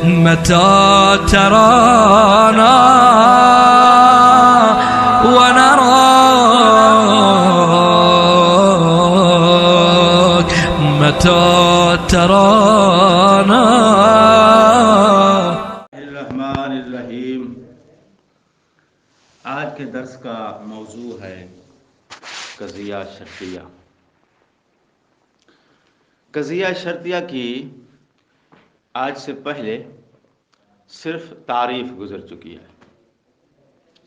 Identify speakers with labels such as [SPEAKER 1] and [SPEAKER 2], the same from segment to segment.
[SPEAKER 1] متى ترانا ونراك متى ترانا.
[SPEAKER 2] الرحمن الرحیم. آج کے درس کا موضوع ہے قضیہ شرطیہ. قضیہ شرطیہ کی آج سے پہلے صرف تعریف گزر چکی ہے.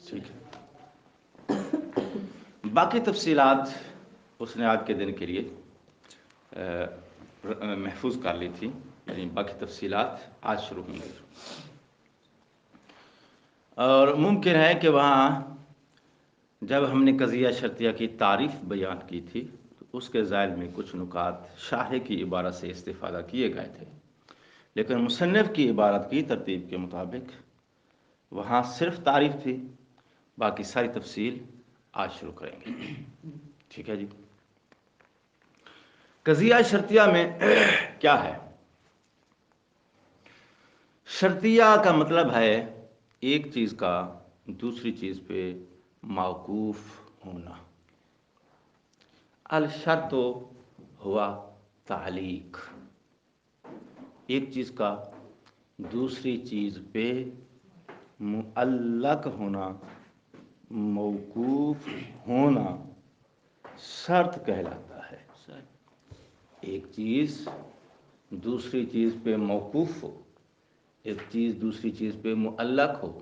[SPEAKER 2] ٹھیک ہے، باقی تفصیلات اس نے آج کے دن کے لیے محفوظ کر لی تھی، یعنی باقی تفصیلات آج شروع ہوں گی. اور ممکن ہے کہ وہاں جب ہم نے قضیہ شرطیہ کی تعریف بیان کی تھی تو اس کے ذیل میں کچھ نکات شارح کی عبارت سے استفادہ کیے گئے تھے، لیکن مصنف کی عبارت کی ترتیب کے مطابق وہاں صرف تعریف تھی، باقی ساری تفصیل آج شروع کریں گے. ٹھیک ہے جی. قضیہ شرطیہ میں کیا ہے؟ شرطیہ کا مطلب ہے ایک چیز کا دوسری چیز پہ موقوف ہونا. الشرط ہوا تعلیق، ایک چیز کا دوسری چیز پہ معلق ہونا، موقوف ہونا شرط کہلاتا ہے. ایک چیز دوسری چیز پہ موقوف ہو، ایک چیز دوسری چیز پہ معلق ہو،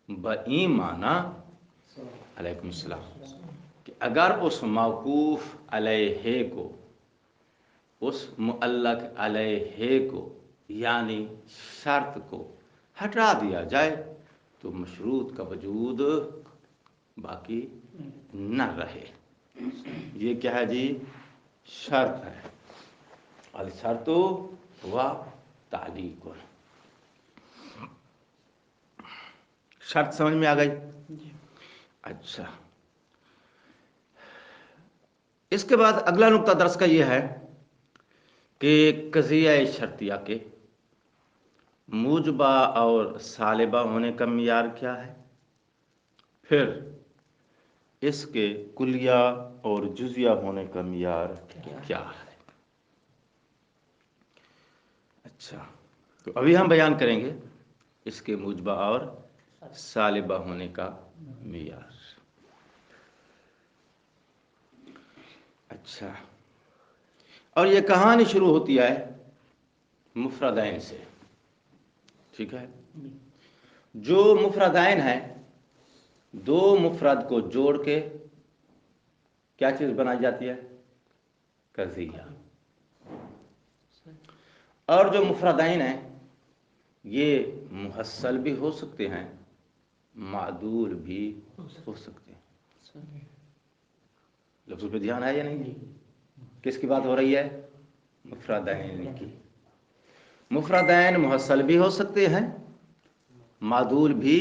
[SPEAKER 2] بئی معنی علیکم السلام کہ اگر اس موقوف علیہ کو، اس معلق علیہ کو یعنی شرط کو ہٹا دیا جائے تو مشروط کا وجود باقی نہ رہے. یہ کیا ہے جی؟ شرط ہے. الشرط ہوا تعلیق. شرط سمجھ میں آ گئی؟ اچھا، اس کے بعد اگلا نقطہ درس کا یہ ہے کہ قضیہ شرطیہ کے موجبہ اور سالبہ ہونے کا معیار کیا ہے، پھر اس کے کلیہ اور جزیہ ہونے کا معیار کیا ہے. اچھا، تو ابھی ہم بیان کریں گے اس کے موجبہ اور سالبہ ہونے کا معیار. اچھا، اور یہ کہانی شروع ہوتی ہے مفردین سے. ٹھیک ہے، جو مفردین ہیں دو مفرد کو جوڑ کے کیا چیز بنائی جاتی ہے؟ قضیہ. اور جو مفردین ہیں یہ محصل بھی ہو سکتے ہیں، معدول بھی ہو سکتے ہیں. لفظ پہ دھیان ہے یا نہیں؟ کس کی بات ہو رہی ہے؟ مفردین کی. مفردین محصل بھی ہو سکتے ہیں، معدول بھی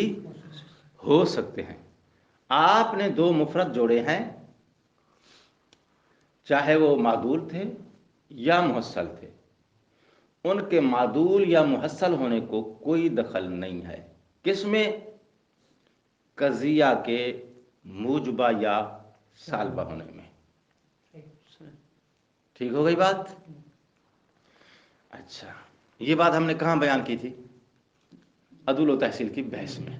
[SPEAKER 2] ہو سکتے ہیں. آپ نے دو مفرد جوڑے ہیں، چاہے وہ معدول تھے یا محصل تھے، ان کے معدول یا محصل ہونے کو کوئی دخل نہیں ہے. کس میں؟ قضیہ کے موجبہ یا سالبہ ہونے میں. ٹھیک ہو گئی بات؟ اچھا، یہ بات ہم نے کہاں بیان کی تھی؟ عدول و تحصیل کی بحث میں.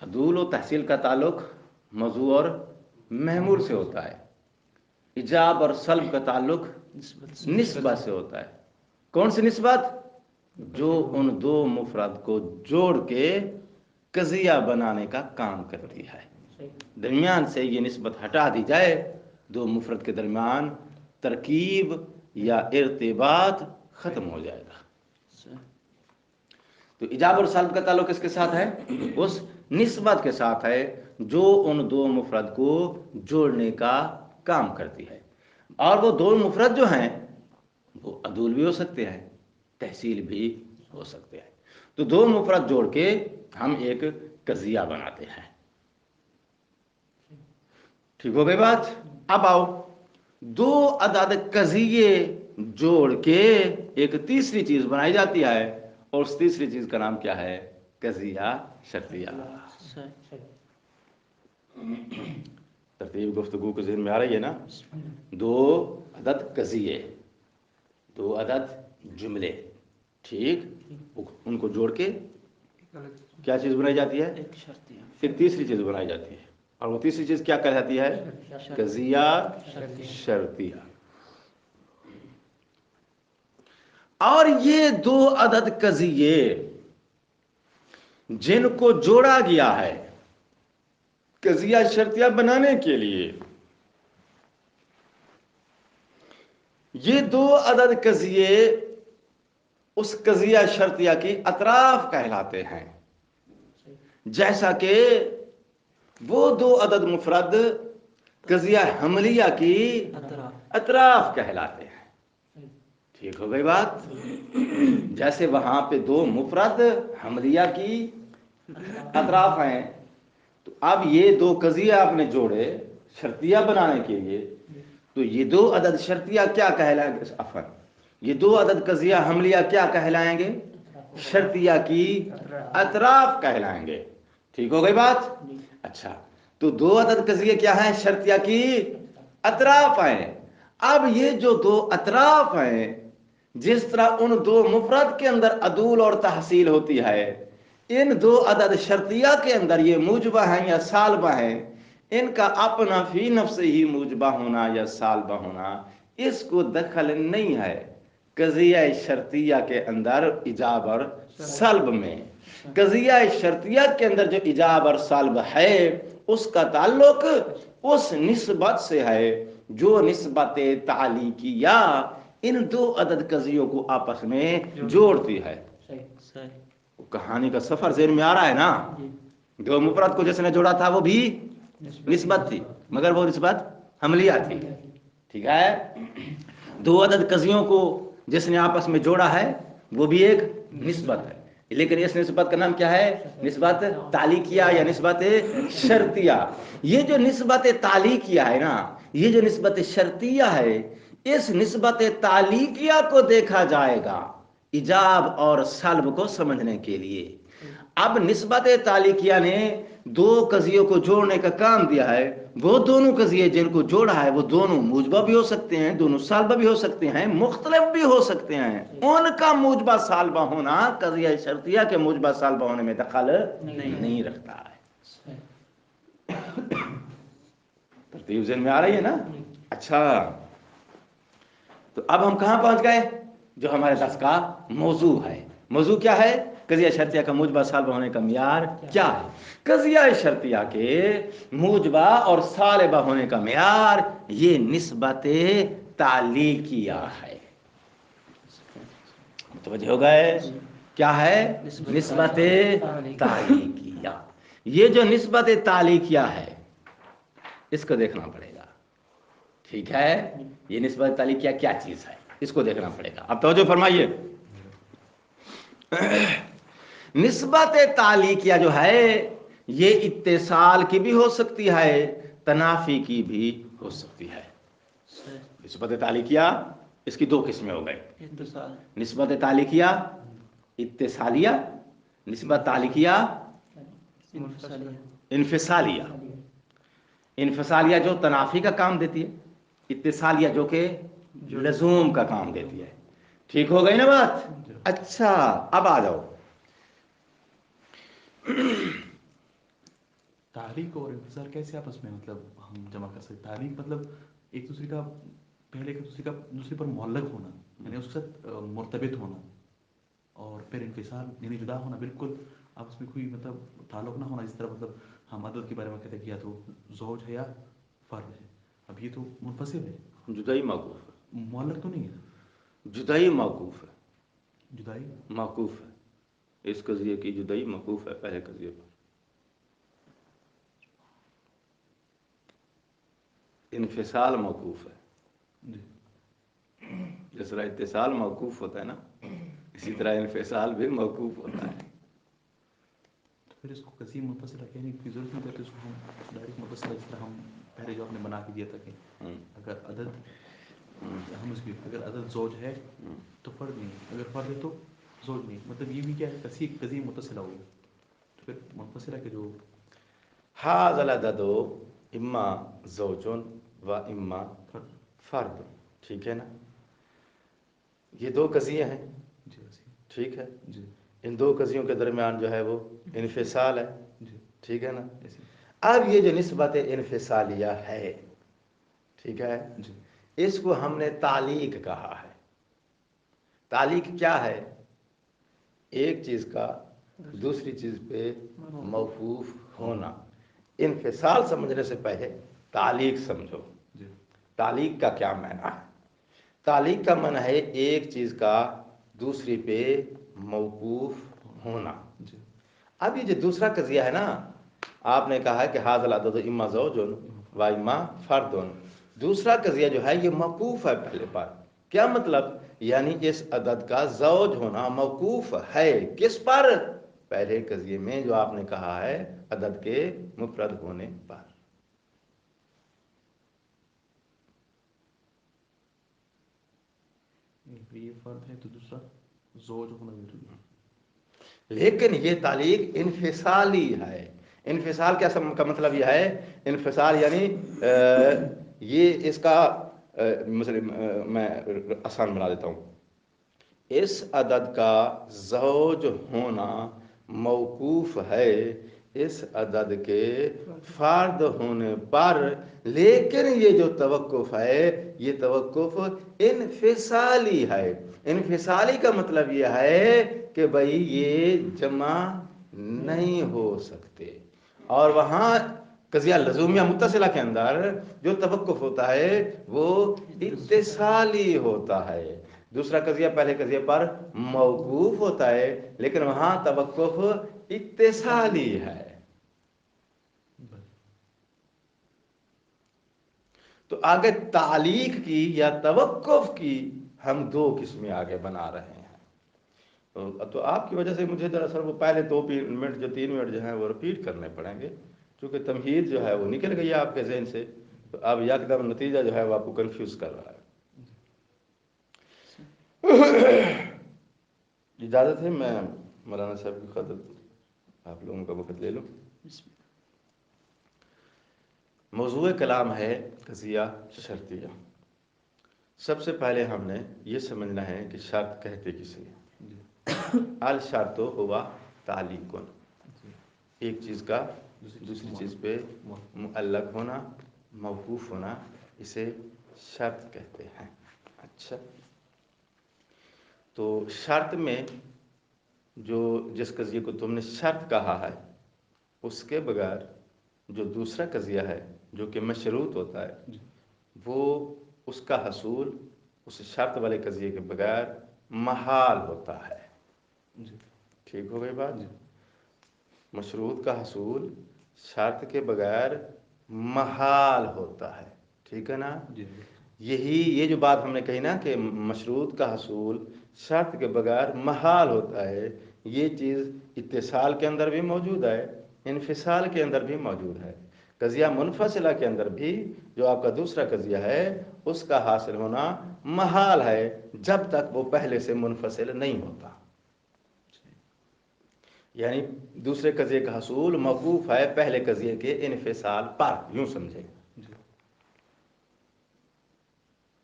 [SPEAKER 2] عدول و تحصیل کا تعلق موضوع اور محمول سے ہوتا ہے، ایجاب اور سلب کا تعلق نسبت سے ہوتا ہے. کون سی نسبت؟ جو ان دو مفرد کو جوڑ کے قضیہ بنانے کا کام کرتی ہے. درمیان سے یہ نسبت ہٹا دی جائے، دو مفرد کے درمیان ترکیب یا ارتباط ختم ہو جائے گا. تو ایجاب اور سلب کا تعلق کس کے ساتھ ہے؟ اس نسبت کے ساتھ ہے جو ان دو مفرد کو جوڑنے کا کام کرتی ہے. اور وہ دو مفرد جو ہیں وہ عدول بھی ہو سکتے ہیں، تحصیل بھی ہو سکتے ہیں. تو دو مفرد جوڑ کے ہم ایک قضیہ بناتے ہیں. ٹھیک ہو گئی بات؟ اب آؤ دو عدد قضیے جوڑ کے ایک تیسری چیز بنائی جاتی ہے اور اس تیسری چیز کا نام کیا ہے؟ قضیہ شرطیہ. ترتیب گفتگو کے ذہن میں آ رہی ہے نا؟ 2 عدد قضیے، 2 عدد جملے، ٹھیک، ان کو جوڑ کے کیا چیز بنائی جاتی ہے؟ ایک تیسری چیز بنائی جاتی ہے، اور وہ تیسری چیز کیا کہلاتی ہے؟ قضیہ شرطیہ. اور یہ 2 عدد قضیے جن کو جوڑا گیا ہے قضیہ شرطیہ بنانے کے لیے، یہ 2 عدد قضیے اس قضیہ شرطیہ کی اطراف کہلاتے ہیں، جیسا کہ وہ 2 عدد مفرد قضیہ حملیہ کی اطراف کہلاتے ہیں. ٹھیک ہو گئی بات؟ جیسے وہاں پہ 2 مفرد حملیہ کی اطراف ہیں، تو اب یہ 2 قضیہ آپ نے جوڑے شرطیہ بنانے کے لیے، تو یہ 2 عدد شرطیہ کیا کہلائیں گے؟ عفوا، یہ 2 عدد قضیہ حملیہ کیا کہلائیں گے؟ شرطیہ کی اطراف کہلائیں گے. ٹھیک ہو گئی بات؟ اچھا، تو 2 عدد قضیے کیا ہیں؟ شرطیہ کی اطراف ہیں. اب یہ جو 2 اطراف ہیں، جس طرح ان 2 مفرد کے اندر عدول اور تحصیل ہوتی ہے، ان 2 عدد شرطیہ کے اندر یہ موجبہ ہیں یا سالبہ ہیں، ان کا اپنا فی نفس ہی موجبہ ہونا یا سالبہ ہونا، اس کو دخل نہیں ہے قضیہ شرطیہ کے اندر ایجاب اور سلب میں. قضیہ شرطیہ کے اندر جو ایجاب اور سلب ہے، اس کا تعلق اس نسبت سے ہے جو نسبت تعلیقیہ ان 2 عدد قضیوں کو آپس میں جوڑتی ہے. کہانی کا سفر ذہن میں آ رہا ہے نا؟ 2 مفرد کو جس نے جوڑا تھا وہ بھی نسبت تھی، مگر وہ نسبت حملیہ تھی. ٹھیک ہے؟ 2 عدد قضیوں کو جس نے آپس میں جوڑا ہے وہ بھی ایک نسبت ہے، لیکن اس نسبت کا نام کیا ہے؟ نسبت تعلیقیہ یا نسبت شرطیہ. یہ جو نسبت تعلیقیہ ہے نا، یہ جو نسبت شرطیہ ہے، اس نسبت تعلیقیہ کو دیکھا جائے گا ایجاب اور سلب کو سمجھنے کے لیے. اب نسبت تعلیقیہ نے 2 قضیوں کو جوڑنے کا کام دیا ہے. وہ دونوں قضیے جن کو جوڑا ہے وہ دونوں موجبہ بھی ہو سکتے ہیں، دونوں سالبہ بھی ہو سکتے ہیں، مختلف بھی ہو سکتے ہیں. ان کا موجبہ سالبہ ہونا قضیہ شرطیہ کے موجبہ سالبہ ہونے میں دخل نہیں رکھتا ہے. ترتیب ذہن میں آ رہی ہے نا؟ اچھا، تو اب ہم کہاں پہنچ گئے؟ جو ہمارے درس کا موضوع ہے. موضوع کیا ہے؟ قضیہ شرطیہ کا موجبہ سالبہ ہونے کا معیار کیا ہے؟ قضیہ شرطیہ کے موجبہ اور سالبہ ہونے کا معیار یہ نسبت تعلیقیہ ہے. متوجہ ہو گئے؟ کیا ہے؟ نسبت تعلیقیہ. یہ جو نسبت تعلیقیہ ہے اس کو دیکھنا پڑے گا. ٹھیک ہے؟ یہ نسبت تعلیقیہ کیا چیز ہے اس کو دیکھنا پڑے گا. اب توجہ فرمائیے. نسبت تعلیقیہ جو ہے یہ اتصال کی بھی ہو سکتی ہے، تنافی کی بھی ہو سکتی ہے. نسبت تعلیقیہ اس کی 2 قسمیں ہو گئی: نسبت تعلیقیہ اتصالیہ، نسبت تعلیقیہ انفصالیہ. انفصالیہ جو تنافی کا کام دیتی ہے، اتصالیہ جو کہ لزوم کا کام دیتی ہے. ٹھیک ہو گئی نا بات؟ اچھا، اب آ جاؤ.
[SPEAKER 3] تعلیق اور انفصال کیسے آپس میں مطلب ہم جمع کر سکتے؟ تعلیق مطلب ایک دوسرے کا پہلے ایک دوسرے کا دوسرے پر معلق ہونا، یعنی اس کے ساتھ مرتبط ہونا، اور پھر انفصال یعنی جدا ہونا، بالکل آپس میں کوئی مطلب تعلق نہ ہونا. جس طرح مطلب ہم عدد کے بارے میں کہتے ہیں کہ یا تو زوج ہے یا فرد ہے، اب یہ تو منفصل ہے،
[SPEAKER 2] جدائی موقوف ہے.
[SPEAKER 3] معلق تو نہیں ہے.
[SPEAKER 2] جدائی موقوف ہے.
[SPEAKER 3] جدائی
[SPEAKER 2] موقوف ہے. اس قضیے کی جدائی موقوف ہے پہلے قضیے پر. انفصال موقوف ہے. جس طرح اتصال موقوف ہوتا ہے نا، اسی طرح انفصال بھی موقوف ہوتا ہے.
[SPEAKER 3] تو پھر اس کو قضیہ منفصلہ کہنے کی ضرورت نہیں پڑتی، اس کو ہم ڈائریکٹ منفصلہ جس طرح ہم پہلے جو آپ نے بنا کے دیا تھا کہ اگر عدد ہم اس کی اگر عدد زوج ہے تو فرد نہیں ہے، اگر فرد ہے تو زوج نہیں، مطلب یہ بھی کیا ہے، قضیہ متصلہ ہوگی، تو پھر منفصلہ کے جو
[SPEAKER 2] هذا العدد اما زوج و اما
[SPEAKER 3] فرد.
[SPEAKER 2] فرد، ٹھیک ہے نا، یہ دو قضیے ہیں،
[SPEAKER 3] جی وسیع.
[SPEAKER 2] ٹھیک ہے،
[SPEAKER 3] جی
[SPEAKER 2] ان دو قضیوں کے درمیان جو ہے وہ انفصال ہے،
[SPEAKER 3] جی
[SPEAKER 2] ٹھیک ہے نا.
[SPEAKER 3] ایسی.
[SPEAKER 2] اب یہ جو نسبت انفصالیہ ہے، ٹھیک ہے،
[SPEAKER 3] جی
[SPEAKER 2] اس کو ہم نے تعلیق کہا ہے. تعلیق کیا ہے؟ ایک چیز کا دوسری چیز پہ موقوف ہونا. انفصال سمجھنے سے پہلے تعلیق سمجھو.
[SPEAKER 3] جی
[SPEAKER 2] تعلیق کا کیا معنی ہے؟ تعلیق کا معنی ہے ایک چیز کا دوسری پہ موقوف ہونا.
[SPEAKER 3] جی
[SPEAKER 2] اب یہ جو دوسرا قضیہ ہے نا، آپ نے کہا ہے کہ حاضل عدد اما زوج و اما فرد. دوسرا قضیہ جو ہے یہ موقوف ہے پہلے پر. کیا مطلب؟ یعنی اس عدد کا زوج ہونا موقوف ہے کس پر؟ پہلے قضیے میں جو آپ نے کہا ہے عدد کے مفرد ہونے پر.
[SPEAKER 3] یہ فرد ہے تو دوسرا زوج ہونا ضروری ہے.
[SPEAKER 2] لیکن یہ تعلیق انفصالی ہے. انفصال کیا کا مطلب یہ ہے، انفصال یعنی یہ اس کا میں آسان بنا دیتا ہوں. اس عدد کا زوج ہونا موقوف ہے اس عدد کے فرد ہونے پر، لیکن یہ جو توقف ہے یہ توقف انفصالی ہے. انفصالی کا مطلب یہ ہے کہ بھئی یہ جمع نہیں ہو سکتے. اور وہاں قضیہ لزومیہ متصلہ کے اندر جو توقف ہوتا ہے وہ اتصالی ہوتا ہے. دوسرا قضیہ پہلے قضیے پر موقوف ہوتا ہے، لیکن وہاں توقف اتصالی ہے. تو آگے تعلیق کی یا توقف کی ہم دو قسمیں آگے بنا رہے ہیں. تو آپ کی وجہ سے مجھے دراصل وہ پہلے 2 منٹ جو 3 منٹ جو ہیں وہ ریپیٹ کرنے پڑیں گے، چونکہ تمہید جو ہے وہ نکل گئی ہے آپ کے ذہن سے. تو اب یکدم نتیجہ جو ہے وہ آپ کو کنفیوز کر رہا ہے. اجازت ہے میں مولانا صاحب کی خاطر آپ لوگوں کا وقت لے لوں. موضوع کلام ہے قضیہ شرطیہ. سب سے پہلے ہم نے یہ سمجھنا ہے کہ شرط کہتے کسے ہیں. الشرط ہوا تعلیق، ایک چیز کا دوسری چیز پہ معلق ہونا، موقوف ہونا، اسے شرط کہتے ہیں. اچھا، تو شرط میں جو جس قضیے کو تم نے شرط کہا ہے اس کے بغیر جو دوسرا قضیہ ہے جو کہ مشروط ہوتا ہے وہ اس کا حصول اس شرط والے قضیے کے بغیر محال ہوتا ہے. ٹھیک ہو گئی بات؟ مشروط کا حصول شرط کے بغیر محال ہوتا ہے. ٹھیک ہے نا؟ یہ جو بات ہم نے کہی نا کہ مشروط کا حصول شرط کے بغیر محال ہوتا ہے، یہ چیز اتصال کے اندر بھی موجود ہے، انفصال کے اندر بھی موجود ہے. قضیہ منفصلہ کے اندر بھی جو آپ کا دوسرا قضیہ ہے اس کا حاصل ہونا محال ہے جب تک وہ پہلے سے منفصل نہیں ہوتا. یعنی دوسرے قضیے کا حصول موقوف ہے پہلے قضیے کے انفصال پر، یوں سمجھے.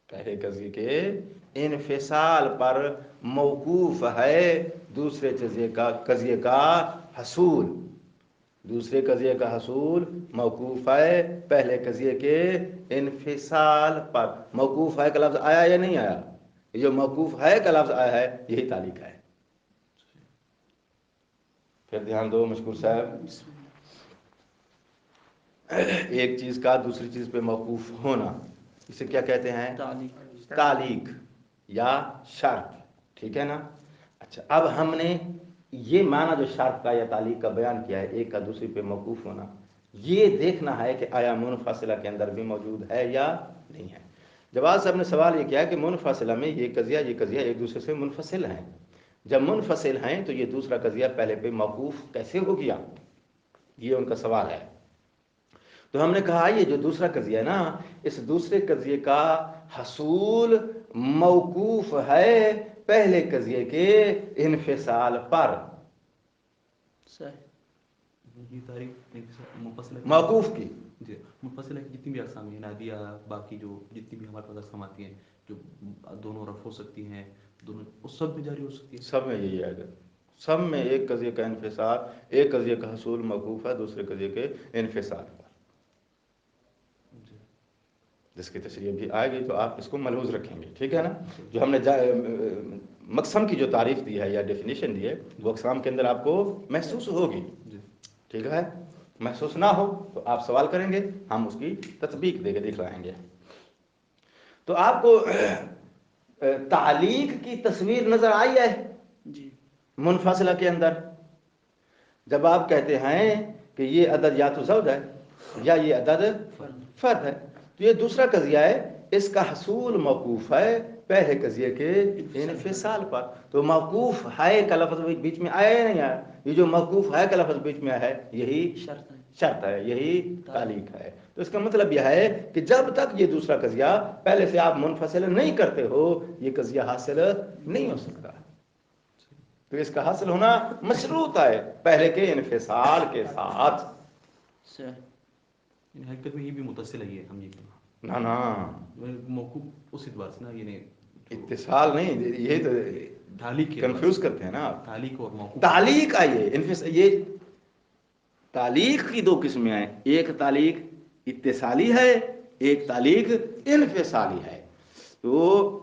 [SPEAKER 2] پہلے قضیے کے انفصال پر موقوف ہے دوسرے قضیے کا حصول. دوسرے قضیے کا حصول موقوف ہے پہلے قضیے کے انفصال پر. موقوف ہے کا لفظ آیا یا نہیں آیا؟ یہ جو موقوف ہے کا لفظ آیا ہے یہی تعلیق ہے. پھر دھیان دو مشکور صاحب، ایک چیز کا دوسری چیز پہ موقوف ہونا اسے کیا کہتے ہیں؟ تعلیق یا شرط. ٹھیک ہے نا؟ اچھا، اب ہم نے یہ معنی جو شرط کا یا تعلیق کا بیان کیا ہے، ایک کا دوسری پہ موقوف ہونا، یہ دیکھنا ہے کہ آیا منفصلہ کے اندر بھی موجود ہے یا نہیں ہے. جواد صاحب نے سوال یہ کیا کہ منفصلہ میں یہ قضیہ ایک دوسرے سے منفصل ہیں. جب منفصل ہیں تو یہ دوسرا قضیہ پہلے پہ موقوف کیسے ہو گیا؟ یہ ان کا سوال ہے. تو ہم نے کہا یہ جو دوسرا قضیہ ہے نا، اس دوسرے قضیے کا حصول موقوف ہے पहले कजिए के इनफिसाल पर।
[SPEAKER 3] ये तारीफ मुफस्सिल
[SPEAKER 2] मौकूफ की
[SPEAKER 3] जी, मुफस्सिल की जितनी भी अक़साम हैं, नादिया, बाकी जो जितनी भी हमारे पास अक़साम आती हैं जो दोनों रफ़ हो सकती हैं, दोनों उस सब में जारी हो सकती है।
[SPEAKER 2] सब में यही आएगा, सब में एक कजिए का इनफिसाल, एक कजिए का हसूल मौकूफ है दूसरे कजिए के इनफिसाल पर, जिसकी तशरीह भी आएगी तो आप इसको मलहूज़ रखेंगे, ठीक है ना। जो हमने मक़सम की जो तारीफ़ दी है या डेफिनेशन दी है वो अक़साम के अंदर आपको महसूस होगी, ठीक है। महसूस ना हो तो आप सवाल करेंगे, हम उसकी तत्बीक देके दिखलाएंगे। तो आपको तालीक की तस्वीर नजर आई है मुनफसिला के अंदर। जब आप कहते हैं कि ये अदद या तो ज़ौज है या ये अदद फर्द है, तो ये दूसरा कजिया है, इसका हसूल मौकूफ है पहले कजिए के इनफिसाल पर। तो मौकूफ है का लफ्ज़ बीच में आया या नहीं आया? ये जो मौकूफ है का लफ्ज़ बीच में आया है यही शर्त है, यही तालीक है। तो इसका मतलब यह है कि जब तक ये दूसरा कजिया पहले से आप मुनफसिल नहीं करते हो ये कजिया हासिल नहीं हो सकता। तो इसका हासिल होना मशरूत है पहले के इनफिसाल के साथ।
[SPEAKER 3] हकीकत में ये भी मुतसिल है, हम ये
[SPEAKER 2] ना ना
[SPEAKER 3] मौकूफ उस एतबार से ना, ये
[SPEAKER 2] इत्तिसाल नहीं, ये तो
[SPEAKER 3] तालीक
[SPEAKER 2] कंफ्यूज करते हैं ना आप।
[SPEAKER 3] तालीक और मौकूफ,
[SPEAKER 2] तालीक आइए ये तालीक की दो किस्में हैं, एक तालीक इत्तिसाली है, एक तालीक इनफिसाली है। तो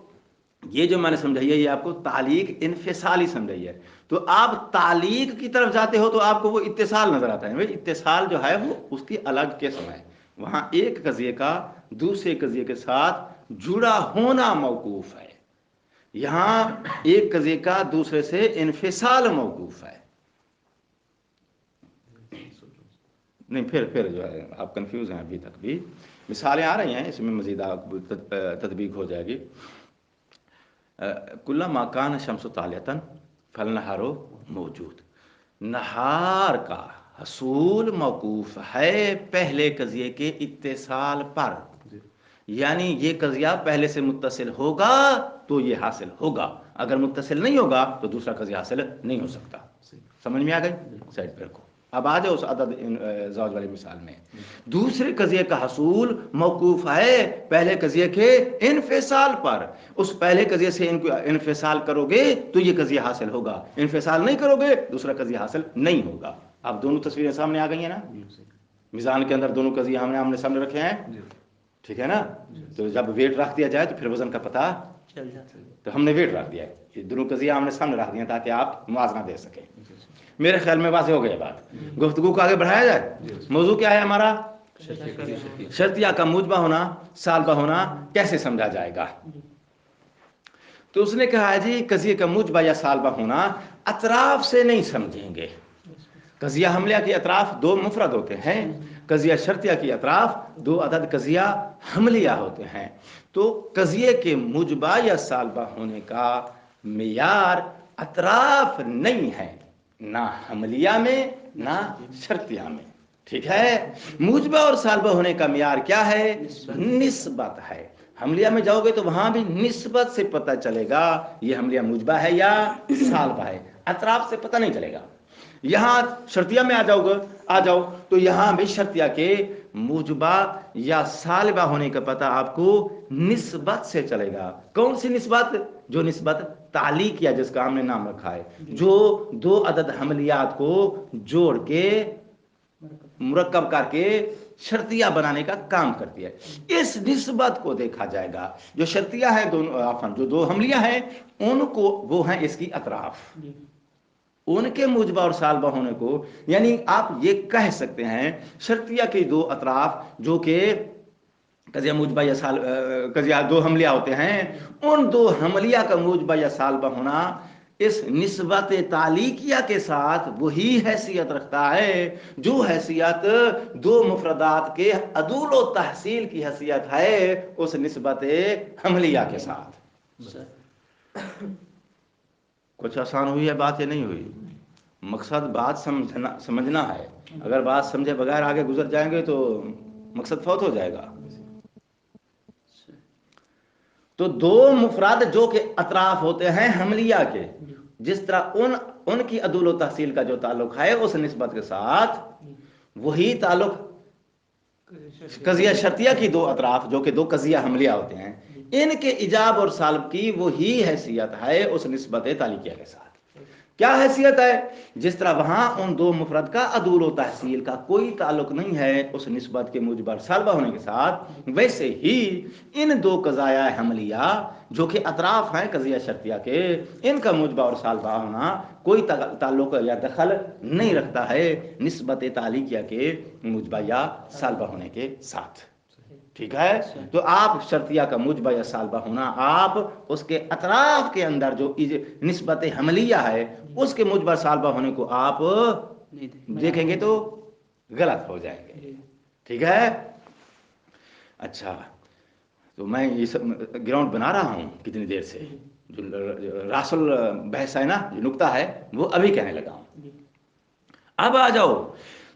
[SPEAKER 2] ये जो मैंने समझाई है ये आपको तालीक इनफिसाली समझाई है। तो आप तालीक की तरफ जाते हो तो आपको वो इत्तिसाल नजर आता है। भाई इत्तिसाल जो है वो उसकी अलग किस्म है, वहां एक कजिए का दूसरे कजिए के साथ जुड़ा होना मौकूफ है, यहां एक कजिए का दूसरे से इनफिसाल मौकूफ है। नहीं फिर जो है आप कंफ्यूज हैं अभी तक भी, मिसालें आ रही हैं इसमें मजीद तदबीक हो जाएगी। कुल्ला मकान शम्स तालियतन फल नहारो मौजूद, नहार का हसूल मौकूफ है पहले कजिए के इत्तिसाल पर, यानी ये कजिया पहले से मुत्तसिल होगा तो ये हासिल होगा, अगर मुत्तसिल नहीं होगा तो दूसरा कजिया हासिल नहीं हो सकता। समझ में आ गई? साइड पर को अब आ जाओ उस अदद ज़ौज वाली मिसाल में। दूसरे कजिए का हसूल मौकूफ है पहले कजिए के इनफिसाल पर, उस पहले कजिए से इनको इनफिसाल करोगे तो ये कजिया हासिल होगा, इनफिसाल नहीं करोगे दूसरा कजिया हासिल नहीं होगा। अब दोनों तस्वीरें सामने आ गई है ना, मिजान के अंदर दोनों कजिया हमने आमने सामने रखे हैं, ठीक है ना। तो जब वेट रख दिया जाए तो फिर वजन का पता चल जाता है। तो हमने वेट रख दिया है, ये दोनों कजिया हमने सामने रख दिया ताकि आप मुआवजा दे सकें। मेरे ख्याल में वाज़ेह हो गया बात। गुफ्तगू को आगे बढ़ाया जाए। मौजू क्या है हमारा? शर्तिया का मुजबा होना सालबा होना कैसे समझा जाएगा? तो उसने कहा है जी कजिए का मुजबा या सालबा होना अतराफ से नहीं समझेंगे। कजिया हमलिया की अतराफ दो मुफरद होते हैं, कजिया शर्तिया की अतराफ दो अदद कजिया हमलिया होते हैं। तो कजिए के मुजबा या सालबा होने का मियार अतराफ नहीं है, ना हमलिया में ना शर्तिया में, ठीक है। मुजबा और सालबा होने का मियार क्या है? निस्बत है। हमलिया में जाओगे तो वहां भी निस्बत से पता चलेगा ये हमलिया मुजबा है या सालबा है, अतराफ से पता नहीं चलेगा। यहां शर्तिया में आ जाओ तो यहां भी शर्तिया के मुजबा या सालबा होने का पता आपको निस्बत से चलेगा। कौन सी निस्बत? जो निस्बत तालीक या जिसका हमने नाम रखा है, जो दो अदद हमलियात को जोड़ के मुरक्कब करके शर्तिया बनाने का काम करती है। इस निस्बत को देखा जाएगा। जो शर्तिया है दोनों जो दो हमलिया है उनको वो है इसकी अतराफ, उनके मुजबा और सालबा होने को, यानी आप ये कह सकते हैं शर्तिया के दो अतराफ जो कि कजिया मुजबा या कजिया दो हमलिया होते हैं, उन दो हमलिया का मुजबा या सालबा होना इस निस्बत तालीकिया के साथ वही हैसियत रखता है जो हैसियत दो मुफरदात के अदूल व तहसील की हैसियत है उस निस्बत हमलिया के साथ। कुछ आसान हुई है बात या नहीं हुई? मकसद बात समझना है, अगर बात समझे बगैर आगे गुजर जाएंगे तो मकसद फौत हो जाएगा। तो दो मुफराद जो कि अतराफ होते हैं हमलिया के, जिस तरह उनकी अदुल व तहसील का जो ताल्लुक है उस निस्बत के साथ, वही ताल्लुक कजिया शर्तिया की दो अतराफ जो कि दो कजिया हमलिया होते हैं, इनके इजाब और सालब की वही हैसियत है उस निस्बत तालिकिया के साथ। क्या हैसियत है? जिस तरह वहां उन दो मुफरद का अदूल व तहसील का कोई ताल्लुक नहीं है उस निस्बत के मुजबर सालबा होने के साथ, वैसे ही इन दो कज़ाया हमलिया जो कि अतराफ हैं कजिया शर्तिया के, इनका मुजबा और सालबा होना कोई ताल्लुक या दखल नहीं रखता है निस्बत तालिकिया के मुजबा या सालबा होने के साथ। ठीक है? तो आप शर्तिया का मुजबा या सालबा होना आप उसके अतराफ के अंदर जो निस्बत हमलिया है उसके मुजबा सालबा होने को आप देखेंगे तो गलत हो जाएंगे। ठीक है? अच्छा, तो मैं ये सब ग्राउंड बना रहा हूं कितनी देर से, जो रासुल बहस है ना, जो नुक्ता है वो अभी कहने लगा हूं। अब आ जाओ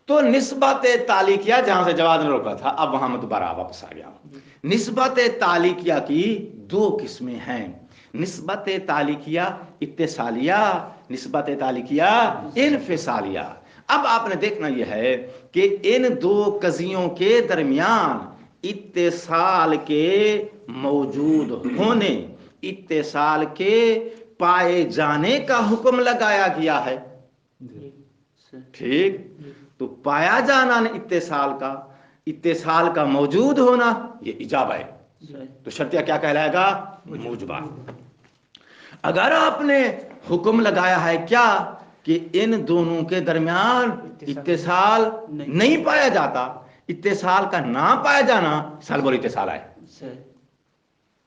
[SPEAKER 2] तो निस्बत तालिकिया, जहां से जवाब ने रोका था, अब वहां मैं दोबारा वापस आ गया हूं। निस्बत तालिकिया की दो किस्में हैं, निस्बत तालिकिया इत्तिसालिया, निस्बत तालिकिया इनफिसालिया। अब आपने देखना यह है कि इन दो कजियों के दरमियान इत्तिसाल के मौजूद होने, इत्तिसाल के पाए जाने का हुक्म लगाया गया है। ठीक? तो पाया जाना इत्तिसाल का मौजूद होना ये इजाब है, तो शर्तिया क्या कहलाएगा? मुजबा। अगर आपने हुक्म लगाया है क्या कि इन दोनों के दरमियान इत्तिसाल नहीं पाया जाता, इत्तिसाल का ना पाया जाना सल्ब और इत्तिसाल है।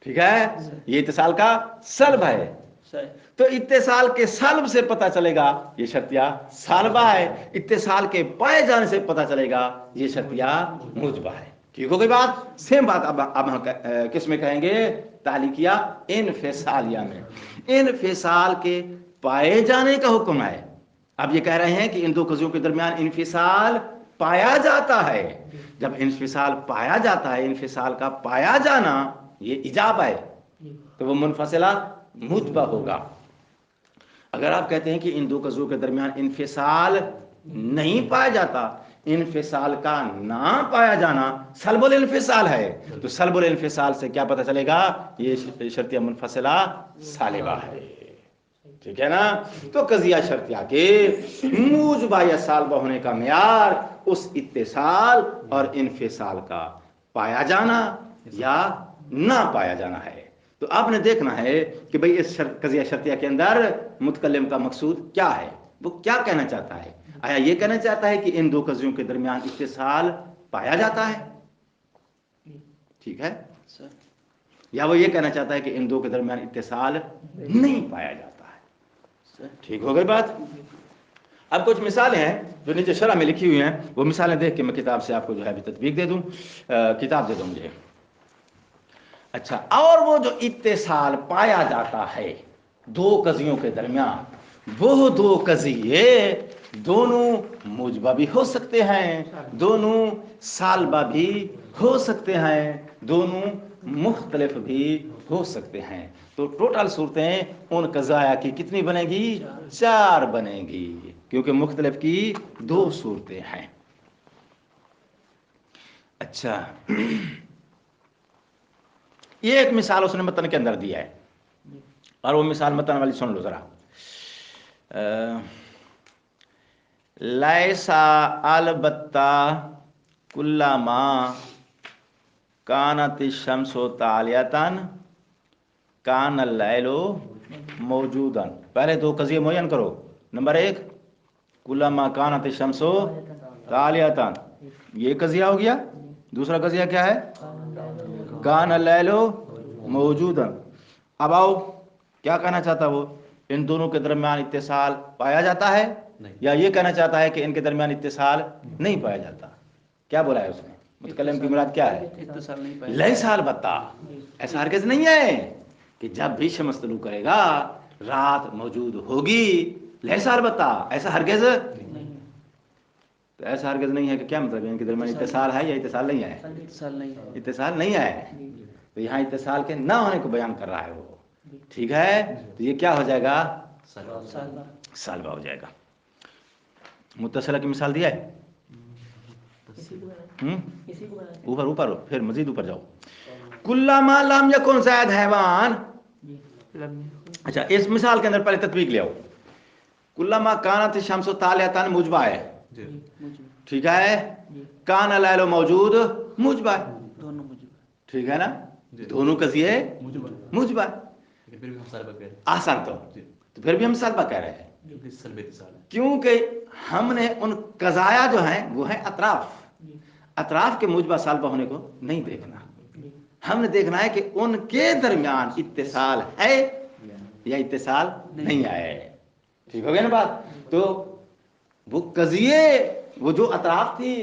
[SPEAKER 2] ठीक है? ये इत्तिसाल का सल्ब है, तो इत्तिसाल के सल्ब से पता चलेगा ये शर्तिया सालबा है, इत्तिसाल के पाए जाने से पता चलेगा ये शर्तिया मुजबा है। ठीक हो गई बात? सेम बात अब हम किस में कहेंगे? तालिकिया इनफिसालिया में। इनफिसाल के पाए जाने का हुक्म है। अब ये कह रहे हैं कि इन दो कजियों के दरमियान इनफिसाल पाया जाता है। जब इनफिसाल पाया जाता है, इनफिसाल का पाया जाना ये इजाब है, तो वो मुनफसिला मुजबा होगा। अगर आप कहते हैं कि इन दो कज़ों के दरमियान इनफिसाल नहीं पाया जाता, इनफिसाल का ना पाया जाना सल्बुल इनफिसाल है, तो सल्बुल इनफिसाल से क्या पता चलेगा? ये शर्तिया मुनफसिला सालिबा है। ठीक है ना? तो कजिया शर्तिया के मुजबा या सालबा होने का मेयार उस इत्तिसाल और इनफिसाल का पाया जाना या ना पाया जाना है। तो आपने देखना है कि भाई इस कजिया शर्तिया के अंदर मुतकल्लिम का मकसूद क्या है, वो क्या कहना चाहता है। आया ये कहना चाहता है कि इन दो कजियों के दरमियान इत्तिसाल पाया जाता है, ठीक है, या वो ये कहना चाहता है कि इन दो के दरमियान इत्तिसाल नहीं पाया जाता है। ठीक हो गई बात? अब कुछ मिसालें हैं जो नीचे शरह में लिखी हुई हैं, वो मिसालें देख के मैं किताब से आपको जो है अभी तत्वीक दे दूं, किताब दे दूं मुझे। अच्छा, और वो जो इत्तिसाल पाया जाता है दो कजियों के दरमियान, वो दो कजिए दोनों मुजबा भी हो सकते हैं, दोनों सालबा भी हो सकते हैं, दोनों मुख्तलिफ भी हो सकते हैं। तो टोटल सूरतें उन कज़ाया की कितनी बनेगी? 4 बनेगी, क्योंकि मुख्तलिफ की 2 सूरतें हैं। अच्छा, ये एक मिसाल उसने मतन के अंदर दिया है, और वो मिसाल मतन वाली सुन लो जरा। लैसा अलबत्ता कुल्लामा कानत शम्सो तालियतन कान लैलो मौजूदन। पहले 2 कज़िए मुयन करो। नंबर 1 कुल्लामा कानत शम्सो तालियतन, ये कज़िया हो गया। दूसरा कज़िया क्या है? कान लैलो मौजूदन। अब आओ, क्या कहना चाहता वो? इन दोनों के दरमियान इत्तिसाल पाया जाता है, या ये कहना चाहता है कि इनके दरमियान इत्तिसाल नहीं पाया जाता? क्या बोला है उसने? मुतकल्लिम की मुराद क्या है? लैसा अलबत्ता, ऐसा हरगिज़ नहीं है कि जब भी शम्स तुलू करेगा रात मौजूद होगी। लैसा अलबत्ता, ऐसा हरगिज़ नहीं। तो ऐसा हरगिज़ नहीं है कि क्या मतलब है? इनके दरमियान इत्तिसाल है या इत्तिसाल नहीं है? इत्तिसाल नहीं है। तो यहाँ इत्तिसाल के ना होने को बयान कर रहा है वो, ठीक है। तो ये क्या हो जाएगा, सालबा हो जाएगा। मुत्तसिला की मिसाल दिया है, ऊपर ऊपर फिर मजीद ऊपर जाओ। कुल्लामा लम यकुन ज़ैद हैवान, अच्छा इस मिसाल के अंदर पहले तत्वीक ले आओ। कुल्लामा कानत शम्सु तालियतन मुजबा है, ठीक है, कान लैलो मौजूद मुजबा, ठीक है ना, दोनों कजिए मुजबा, आसान तो फिर भी हम सालबा कह रहे हैं, क्योंकि हमने उन कजाया जो हैं वो हैं अतराफ के मुजबा सालबा होने को नहीं देखना। हमने देखना है कि उनके दरमियान इत्तिसाल है या इत्तिसाल नहीं है, ठीक हो गया ना बात। तो वो कजिए, वो जो अतराफ थी,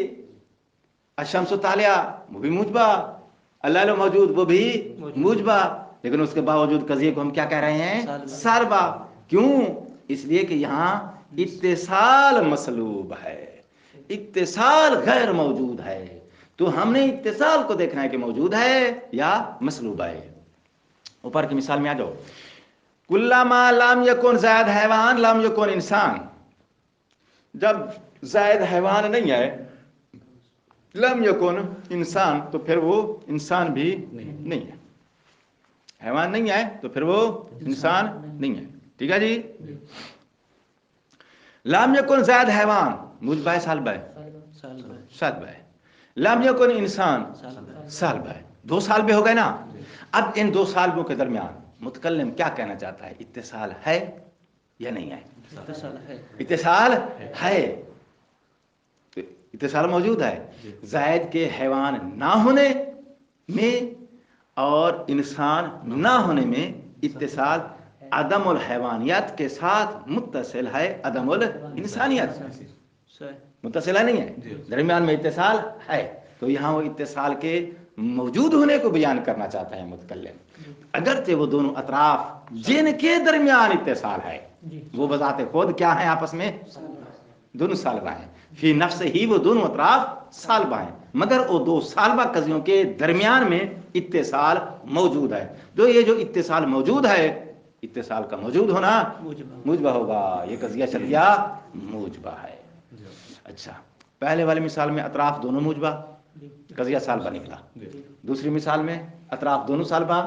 [SPEAKER 2] अशम्सु तालिया वो भी मुजबा, अल्लाह मौजूद वो भी मुजबा, लेकिन उसके बावजूद कजिए को हम क्या कह रहे हैं, सालबा। क्यों, इसलिए कि यहाँ इत्तिसाल मसलूब है, इत्तिसाल गैर मौजूद है। तो हमने इत्तिसाल को देखना है कि मौजूद है या मसलूब है। ऊपर की मिसाल में आ जाओ। कुल्लामा लम यकुन ज़ैद हैवान लम यकुन इंसान, जब ज़ैद हैवान नहीं है, लम यकुन इंसान, तो फिर वो इंसान भी नहीं है। हैवान नहीं है तो फिर वो इंसान नहीं है, ठीक है जी। लम यकुन ज़ैद हैवान मुजबा है सालबा है, लम यकुन इंसान सालबा है, दो सालबे हो गए ना। अब इन दो सालबों के दरमियान मुतकल्लिम क्या कहना चाहता है, इत्तिसाल है या नहीं है, इत्तिसाल है, इत्तिसाल मौजूद है। ज़ैद के हैवान ना होने में और इंसान ना होने में इत्तिसाल अदमुल हैवानियत के साथ मुत्तसिल है, अदमुल इंसानियत मुत्तसिला नहीं है, दरमियान में इत्तिसाल है। तो यहाँ वो इत्तिसाल के मौजूद होने को बयान करना चाहता है मुतकल्लिम, अगरचे वो दोनों अतराफ जिनके दरमियान इत्तिसाल है वो बजाते खुद क्या है, आपस में दोनों सालबा हैं, फी नफ्स ही वो दोनों अतराफ सालबा हैं, मगर वो दो सालबा कजियों के दरमियान में इत्तिसाल मौजूद है। तो ये जो इत्तिसाल मौजूद है, इत्तिसाल का मौजूद होना मुजबा होगा, ये कजिया चल गया मुजबा है। अच्छा, पहले वाली मिसाल में अतराफ दोनों मुजबा, कजिया सालबा निकला। दूसरी मिसाल में अतराफ दोनों सालबा,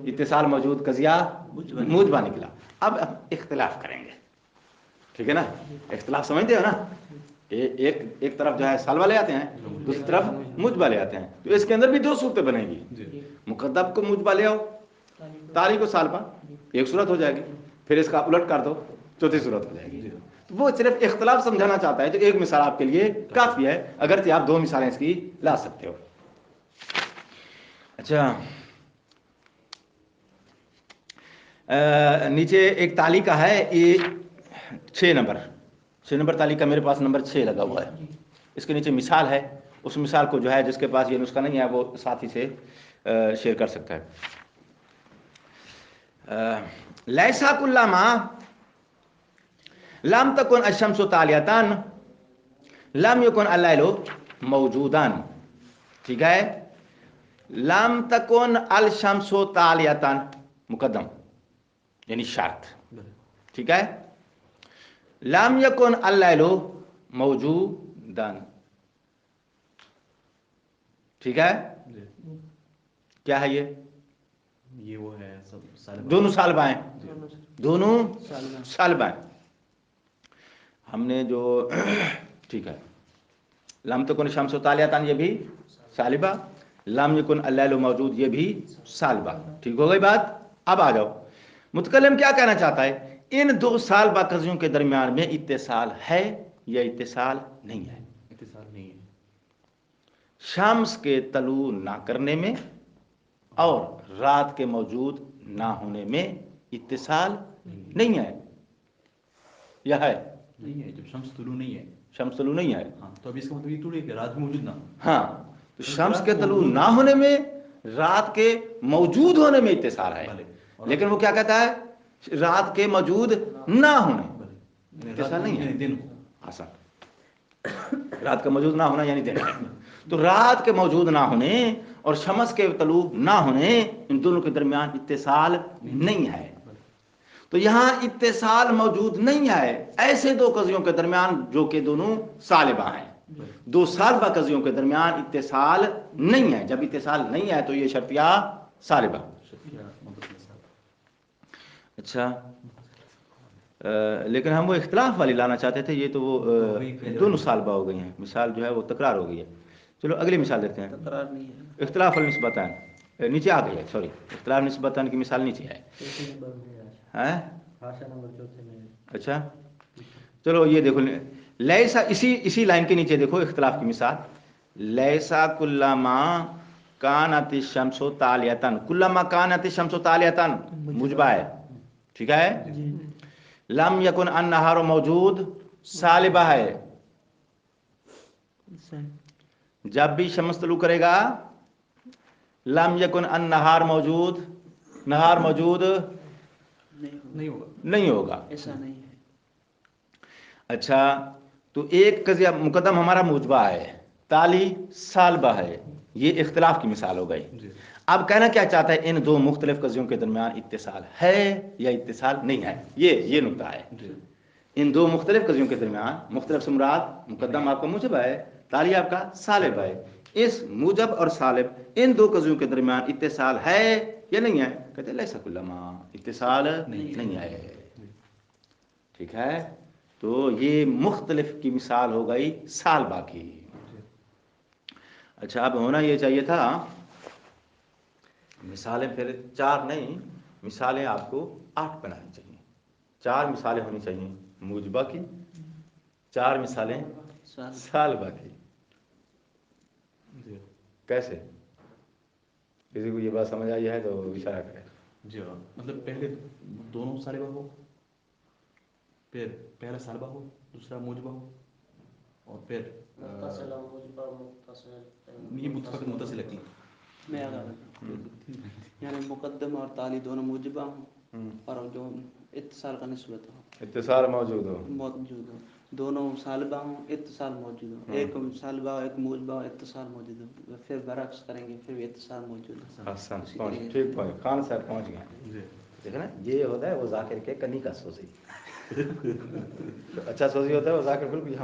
[SPEAKER 2] इत्तिसाल मौजूद, कजिया मुजबा निकला। अब इख्तिलाफ करेंगे, ठीक है ना, इख्तिलाफ समझते हो ना, एक तरफ जो है सालबा ले आते हैं, दूसरी तरफ मुजबा ले आते हैं। तो इसके अंदर भी दो सूरतें बनेगी, मुकद्दम को मुजबा ले आओ, तारी को सालबा, एक सूरत हो जाएगी, फिर इसका उलट कर दो, चौथी सूरत हो जाएगी। तो वो सिर्फ इख्तिलाफ समझाना चाहता है, तो एक मिसाल आपके लिए काफी है, अगर आप दो मिसालें इसकी ला सकते हो। अच्छा, नीचे एक तालिका है, ये 6 नंबर तालिका मेरे पास नंबर 6 लगा हुआ है, इसके नीचे मिसाल है। उस मिसाल को जो है जिसके पास ये नुस्खा नहीं है वो साथी से शेयर कर सकता है। लैसा कुल्लामा लम तकुन अशम्सु तालियतन लम यकुन अल-लैलु मौजूदन, ठीक है। लम तकुन अल शम्सु तालियतन मुकद्दम यानी शर्त, ठीक है। लम यकुन अल-लैलु मौजूदन, ठीक है। क्या है ये
[SPEAKER 3] वो है सब
[SPEAKER 2] दोनों सालबाएं, दोनों सालबाएं। हमने जो ठीक है, लम तकुन शम्सु तालियतन ये भी सालिबा, लम यकुन अल-लैलु मौजूद ये भी सालबा, ठीक हो गई बात। अब आ जाओ, मुतकल्लिम क्या कहना चाहता है, इन दो सालबा कजियों के दरमियान में इत्तिसाल है या इत्तिसाल नहीं है।
[SPEAKER 3] इत्तिसाल नहीं है,
[SPEAKER 2] शम्स के तलू ना करने में और रात के मौजूद ना होने में इत्तिसाल नहीं है, यह है
[SPEAKER 3] नहीं है। जब शम्स तुलू नहीं है,
[SPEAKER 2] शम्स तलू नहीं है,
[SPEAKER 3] हाँ, तो अब इसका मतलब ये थोड़ी है कि रात में मौजूद ना,
[SPEAKER 2] हाँ, तो शम्स के तलू ना होने में रात के मौजूद होने में इत्तिसाल है, लेकिन वो क्या कहता है, रात के मौजूद ना होने, इत्तिसाल नहीं है।
[SPEAKER 3] दिन
[SPEAKER 2] आसान, रात का मौजूद ना होना यानी दिन है। तो रात के मौजूद ना होने اور شمس کے طلوع نہ ہونے ان دونوں کے درمیان اتصال نہیں ہے. تو یہاں اتصال موجود نہیں ہے ایسے دو قضیوں کے درمیان جو کہ دونوں سالبہ ہیں. دو سالبہ قضیوں کے درمیان اتصال نہیں ہے. جب اتصال نہیں ہے تو یہ شرطیہ سالبہ. اچھا لیکن ہم وہ اختلاف والی لانا چاہتے تھے. یہ تو وہ دونوں سالبہ ہو گئی ہیں. مثال جو ہے وہ تکرار ہو گئی ہے. چلو اگلی مثال دیکھتے ہیں. اختلاف النسبتان نیچے آ گئی ہے. سوری اختلاف نسبتان کی مثال نیچے ہے. اچھا چلو یہ دیکھو لیسا اسی لائن کے نیچے دیکھو اختلاف کی مثال. لیسا کلما کانت الشمس طالیتن. کلما کانت الشمس طالیتن مجبہ ہے. ٹھیک ہے. لم یکن النہار موجود سالبہ ہے. جب بھی شمس طلوع کرے گا لم یکن النہار موجود نہار موجود نہیں ہوگا.
[SPEAKER 4] ایسا نہیں ہے.
[SPEAKER 2] اچھا تو ایک قضیہ مقدم ہمارا موجبہ ہے تالی سالبہ ہے. یہ اختلاف کی مثال ہو گئی. اب کہنا کیا چاہتا ہے ان دو مختلف قضیوں کے درمیان اتصال ہے یا اتصال نہیں ہے. یہ نکتہ ہے. ان دو مختلف قضیوں کے درمیان مختلف سے مراد مقدم آپ کا موجب ہے تالی آپ کا سالب ہے. اس موجب اور سالب ان دو قضیوں کے درمیان اتصال ہے یا نہیں ہے. کہتے ہیں لیسا کلما اتصال نہیں ہے. ٹھیک ہے. تو یہ مختلف کی مثال ہو گئی سالبہ کی. اچھا اب ہونا یہ چاہیے تھا مثالیں پھر 4 نہیں مثالیں آپ کو 8 بنانی چاہیے. 4 مثالیں ہونی چاہیے موجبہ کی 4 مثالیں سالبہ کی. کیسے کسی کو یہ بات سمجھ آئی ہے تو اشارہ کرے.
[SPEAKER 3] جی ہاں مطلب پہلے دونوں سالبہ ہو پھر پہلا سالبہ ہو دوسرا موجبہ ہو اور پھر یہ متفق متصل ہے.
[SPEAKER 4] میں یعنی مقدم اور تالی دونوں موجبہ ہوں اور جو اتصال کا نسبت ہو
[SPEAKER 2] اتصال موجود
[SPEAKER 4] ہو دونوں سالبہ ہوں اتصال موجود ہو. ایک سالبہ ایک موجبہ اتصال موجود ہو. پھر برعکس کریں گے پھر بھی اتصال موجود ہو.
[SPEAKER 2] ٹھیک خان صاحب پہنچ گئے. دیکھیں نا یہ ہوتا ہے وہ ذاکر کے کنی کا سوزی. اچھا سوزی ہوتا ہے وہ ذاکر بالکل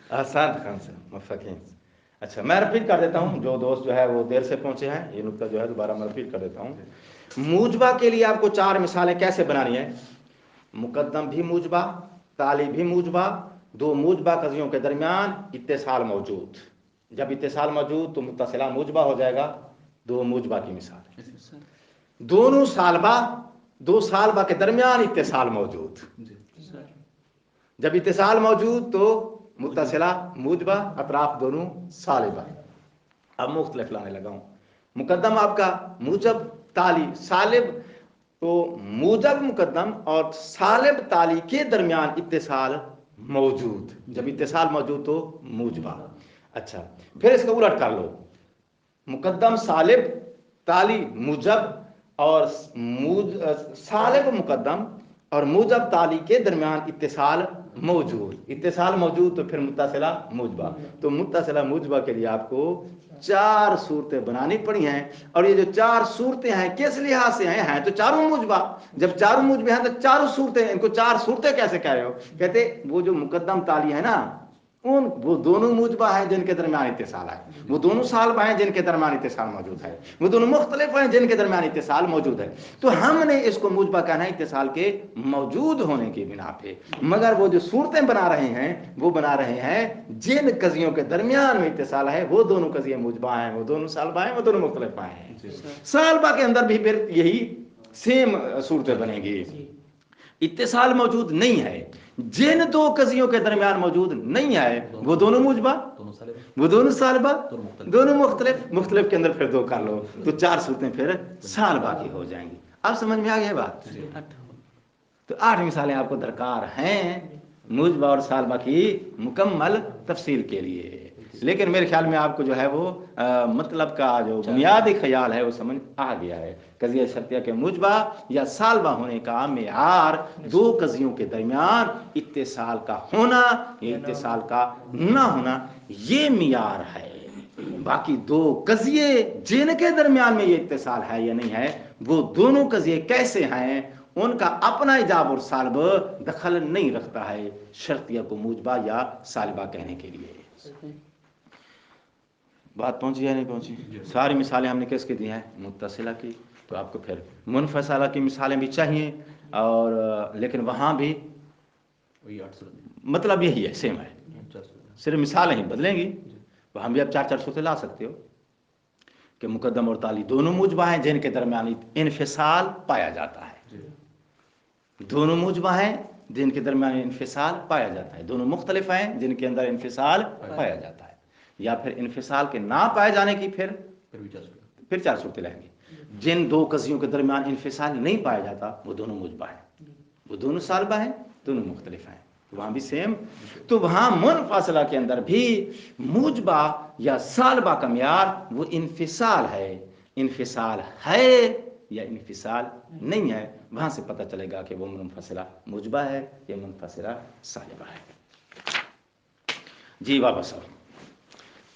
[SPEAKER 2] آسان خان صاحب مفقین. اچھا میں رپیٹ کر دیتا ہوں جو دوست جو ہے وہ دیر سے پہنچے ہیں یہ نقطہ جو ہے دوبارہ میں رپیٹ کر دیتا ہوں. موجبہ کے لیے آپ کو 4 مثالیں کیسے بنانی ہیں. مقدم بھی موجبہ تالی بھی موجبہ دو موجبہ قضیوں کے درمیان اتصال موجود. جب اتصال موجود تو متصلہ موجبہ ہو جائے گا. 2 موجبہ کی مثال دونوں سالبہ 2 سالبہ کے درمیان اتصال موجود. جب اتصال موجود تو متصلہ موجبہ اطراف دونوں سالبہ. اب مختلف لانے لگا ہوں. مقدم آپ کا موجب تالی سالب تو موجب مقدم اور سالب تالی کے درمیان اتصال موجود. جب اتصال موجود تو موجبہ. اچھا پھر اس کو الٹ کر لو. مقدم سالب تالی موجب اور سالب مقدم اور موجب تالی کے درمیان اتصال موجود. اتصال موجود تو پھر متصلہ موجبہ. تو متصلہ موجبہ کے لیے آپ کو 4 صورتیں بنانی پڑی ہیں. اور یہ جو 4 صورتیں ہیں کس لحاظ سے ہیں تو چاروں موجبہ. جب چاروں موجبہ ہیں تو 4 صورتیں ان کو 4 صورتیں کیسے کہہ رہے ہو. کہتے وہ جو مقدم تالی ہے نا وہ دونوں موجبہ ہیں جن کے درمیان اتصال ہے. وہ دونوں سالبہ ہیں جن کے درمیان اتصال موجود ہے. وہ دونوں مختلف ہیں جن کے درمیان اتصال موجود ہے. تو ہم نے اس کو موجبہ کہنا ہے اتصال کے موجود ہونے کی بنا پہ. مگر وہ جو صورتیں بنا رہے ہیں وہ بنا رہے ہیں جن قضیوں کے درمیان میں اتصال ہے وہ دونوں قضیے موجبہ ہیں وہ دونوں سالبہ ہیں وہ دونوں مختلف ہیں. سالبہ کے اندر بھی پھر یہی سیم صورتیں بنیں گی. اتصال موجود نہیں ہے جن 2 قضیوں کے درمیان موجود نہیں ہے وہ دونوں موجبہ وہ دونوں سالبہ دونوں مختلف کے اندر پھر 2 کر لو تو 4 صورتیں پھر سالبہ کی ہو جائیں گی. اب سمجھ میں آ گئی بات. تو 8 مثالیں آپ کو درکار ہیں موجبہ اور سالبہ کی مکمل تفصیل کے لیے. लेकिन मेरे ख्याल में आपको जो है वो मतलब का जो बुनियादी ख्याल है वो समझ आ गया है। कज़िया शर्तिया के मुजबा या सालबा होने का मेयार दो कज़ियों के दरमियान इत्तेसाल का होना या इत्तेसाल का ना होना, ये मेयार है। बाकी दो कज़िये जिनके दरमियान में ये इत्तेसाल है या नहीं है, वो दोनों कज़िये कैसे हैं, उनका अपना इजाब और सालब दखल नहीं रखता है शर्तिया को मुजबा या सालिबा कहने के लिए। बात पहुंची या नहीं पहुंची? सारी मिसालें हमने किसकी दी हैं? मुत्तसिला की। तो आपको फिर मुनफसिला की मिसालें भी चाहिए, और लेकिन वहाँ भी मतलब यही है, सेम है, सिर्फ मिसालें ही बदलेंगी। वहाँ भी आप 4-4 सूरतें ला सकते हो कि मुकद्दम और ताली दोनों मुजबा हैं जिनके दरमियान इन्फिसाल पाया जाता है। दोनों मुजबा हैं जिनके दरमियान इन्फिसाल पाया जाता है, दोनों मुख्तलिफ हैं जिनके अंदर इन्फिसाल पाया जाता है। या फिर इन्फिसाल के ना पाए जाने की फिर 4 सूरतें लाएंगे। जिन दो कज़ियों के दरमियान इन्फिसाल नहीं पाया जाता वो दोनों मुजबा हैं, वो दोनों सालबा हैं, दोनों मुख्तलिफ हैं। तो वहाँ भी सेम। तो वहाँ मुनफसिला के अंदर भी मुजबा या सालबा का मेयार वो इन्फिसाल है। इन्फिसाल है या इन्फिसाल नहीं है, वहाँ से पता चलेगा कि वो मुनफसिला मुजबा है या मुनफसिला सालिबा है। जी वापस आओ।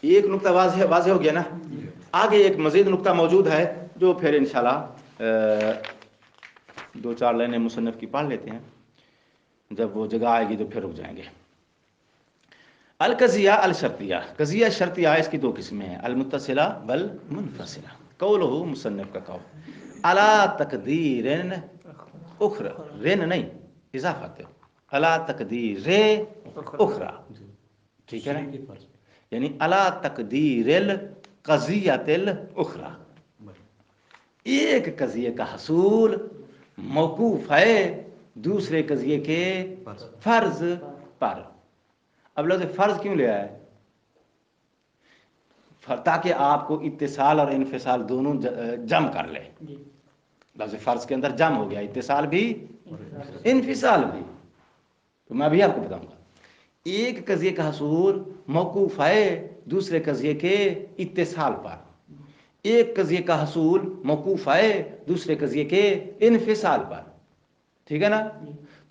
[SPEAKER 2] एक नुक्ता वाज़ेह हो गया ना। आगे एक मज़ीद नुक्ता मौजूद है जो फिर इंशाल्लाह 2-4 लाइनें मुसन्निफ की पढ़ लेते हैं, जब वो जगह आएगी तो फिर रुक जाएंगे। अल कज़िया अल शर्तिया, कज़िया शर्तिया इसकी 2 किस्में हैं, अल मुत्तसिला वल मुनफसिला। कौलहु, मुसन्निफ का कौल, अला तकदीरिन उखरा, रेन नहीं इजाफत है, अला तकदीरे उखरा, ठीक है ना, यानी अला तकदीरिल कज़ियतिल उखरा, एक कज़िये का हसूल मौकूफ है दूसरे कज़िये के फर्ज पर। अब लफ्ज़ फर्ज क्यों ले आया? ताकि आपको इत्तिसाल और इन्फिसाल दोनों जम कर ले। लफ्ज़ फर्ज के अंदर जम हो गया, इत्तिसाल भी इन्फिसाल भी। तो मैं भी आपको बताऊंगा, एक कज़िये का हसूल मौकूफ है दूसरे कज़िये के इत्तिसाल पर, एक कज़िये का हसूल मौकूफ है दूसरे कज़िये के इन्फिसाल पर, ठीक है ना।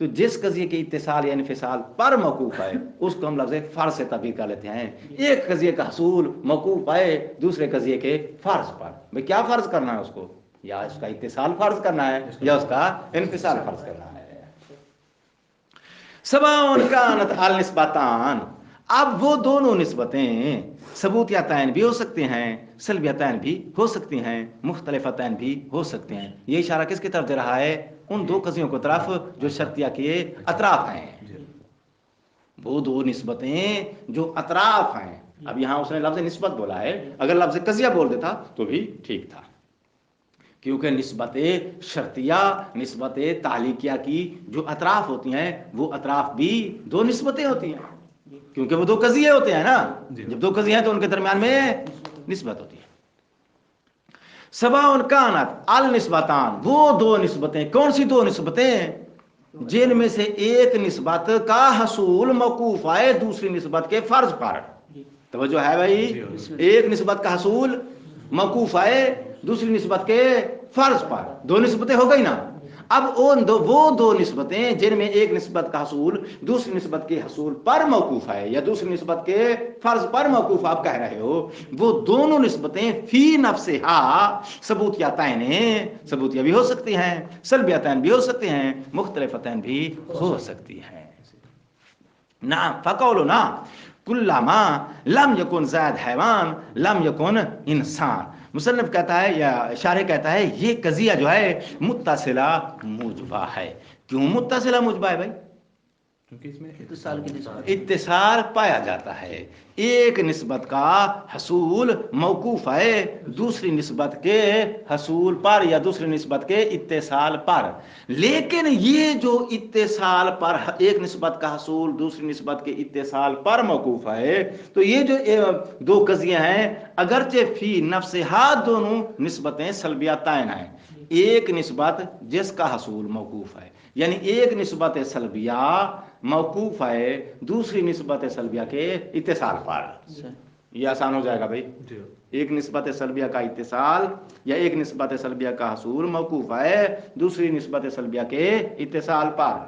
[SPEAKER 2] तो जिस कज़िये के इत्तिसाल या इन्फिसाल पर मौकूफ है उसको हम लफ्ज़ फर्ज से तबदील कर लेते हैं। एक कज़िये का हसूल मौकूफ है दूसरे कज़िये के फर्ज पर, भाई क्या फर्ज करना है उसको, या उसका इत्तिसाल फर्ज करना है या उसका इन्फिसाल फर्ज करना है। सवाउन कानत अल निस्बतान, अब वो दोनों निस्बतें सबूतियातैन भी हो सकती हैं, सलबियतैन भी हो सकती हैं, मुख्तलिफतैन भी हो सकते हैं। ये इशारा किसकी तरफ दे रहा है? उन दो कज़ियों की तरफ जो शर्तिया के अतराफ हैं। वो दो निस्बतें जो अतराफ हैं। अब यहाँ उसने लफ्ज़ निस्बत बोला है, अगर लफ्ज़ कज़िया बोल देता तो भी ठीक था, क्योंकि निस्बत शर्तिया निस्बत तालिकिया की जो अतराफ होती हैं वो अतराफ भी दो निस्बतें होती हैं, क्योंकि वो दो कज़िये होते हैं ना। जब दो कज़िये हैं तो उनके दरमियान में निस्बत होती है। सवाउन कानत अल निस्बतान, वो दो निस्बतें, कौन सी दो निस्बतें? जिनमें से एक निस्बत का हसूल मौकूफ है दूसरी निस्बत के फर्ज पर। तवज्जो है भाई, एक निस्बत का हसूल मौकूफ है दूसरी निस्बत के फर्ज पर, दो निस्बतें हो गई ना। अब वो दो निस्बतें जिनमें एक निस्बत का हसूल दूसरी निस्बत के हसूल पर मौकूफ है या दूसरी निस्बत के फर्ज पर मौकूफ आप कह रहे हो, वो दोनों निस्बतें फी नफ्सिहा सबूतियातैन, सबूतिया भी हो सकती हैं, सलबियतैन भी हो सकती हैं, मुख्तलिफतैन भी हो सकती हैं। ना फ़क़ौलु ना कुल्लामा लम यकुन ज़ैद हैवान लम यकुन इंसान। मुसन्निफ कहता है या शारिह कहता है ये कज़िया जो है मुत्तसिला मुजबा है। क्यों मुत्तसिला मुजबा है भाई?
[SPEAKER 3] क्योंकि इसमें
[SPEAKER 2] इत्तिसाल पाया जाता है। एक निस्बत का हसूल मौकूफ है दूसरी निस्बत के हसूल पर या दूसरी निस्बत के इत्तिसाल पर, लेकिन ये जो इत्तिसाल पर एक निस्बत का हसूल दूसरी निस्बत के इत्तिसाल पर मौकूफ है, तो ये जो दो कज़िये हैं अगरचे फी नफ्सिहा दोनों निस्बतें सलबियतैन हैं। एक निस्बत जिसका हसूल मौकूफ है, यानी एक निस्बत सलबिया मौकूफ है दूसरी निस्बत सलबिया के इत्तिसाल पर। ये आसान हो जाएगा भाई।
[SPEAKER 3] जी
[SPEAKER 2] एक निस्बत सलबिया का इत्तिसाल या एक निस्बत सलबिया का हसूल मौकूफ है दूसरी निस्बत सलबिया के इत्तिसाल पर।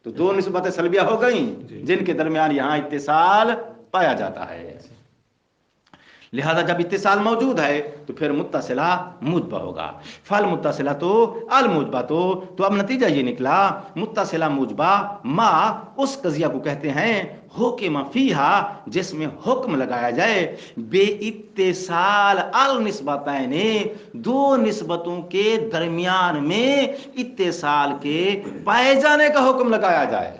[SPEAKER 2] तो दो निस्बत सलबिया हो गई जिनके दरमियान यहाँ इत्तिसाल पाया जाता है। लिहाजा जब इत्तिसाल मौजूद है तो फिर मुत्तसिला मुजबा होगा। फल मुत्तसिला तो अल मुजबा तो अब नतीजा ये निकला मुत्तसिला मुजबा मा उस कजिया को कहते हैं हुक्म फीहा जिसमें हुक्म लगाया जाए बे इत्तिसाल अल निस्बतैने दो निस्बतों के दरमियान में इत्तिसाल के पाए जाने का हुक्म लगाया जाए।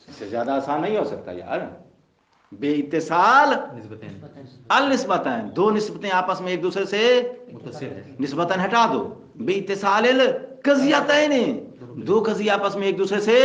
[SPEAKER 2] इससे ज्यादा आसान नहीं हो सकता यार। बे इत्तिसाल अल निस्बतैन दो निस्बतें आपस में एक दूसरे से निस्बतन हटा दो। बे इत्तिसाल कजियतैन दो कजी आपस में एक दूसरे से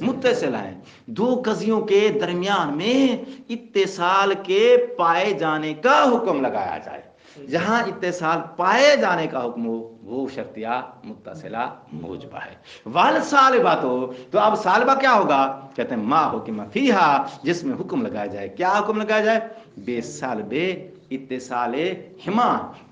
[SPEAKER 2] मुत्तसिल हैं। दो कजियों के दरमियान में इत्तिसाल के पाए जाने का हुक्म लगाया जाए। जहां इत्तिसाल पाए जाने का हुक्म हो वो शर्तिया मुत्तसिला मुजबा है। वाल सालिबा तो अब सालिबा क्या होगा? कहते हैं मा हुक्म फीहा जिसमें हुक्म लगाया जाए। क्या हुक्म लगाया जाए? बेसालबे इत्तिसाले हिमा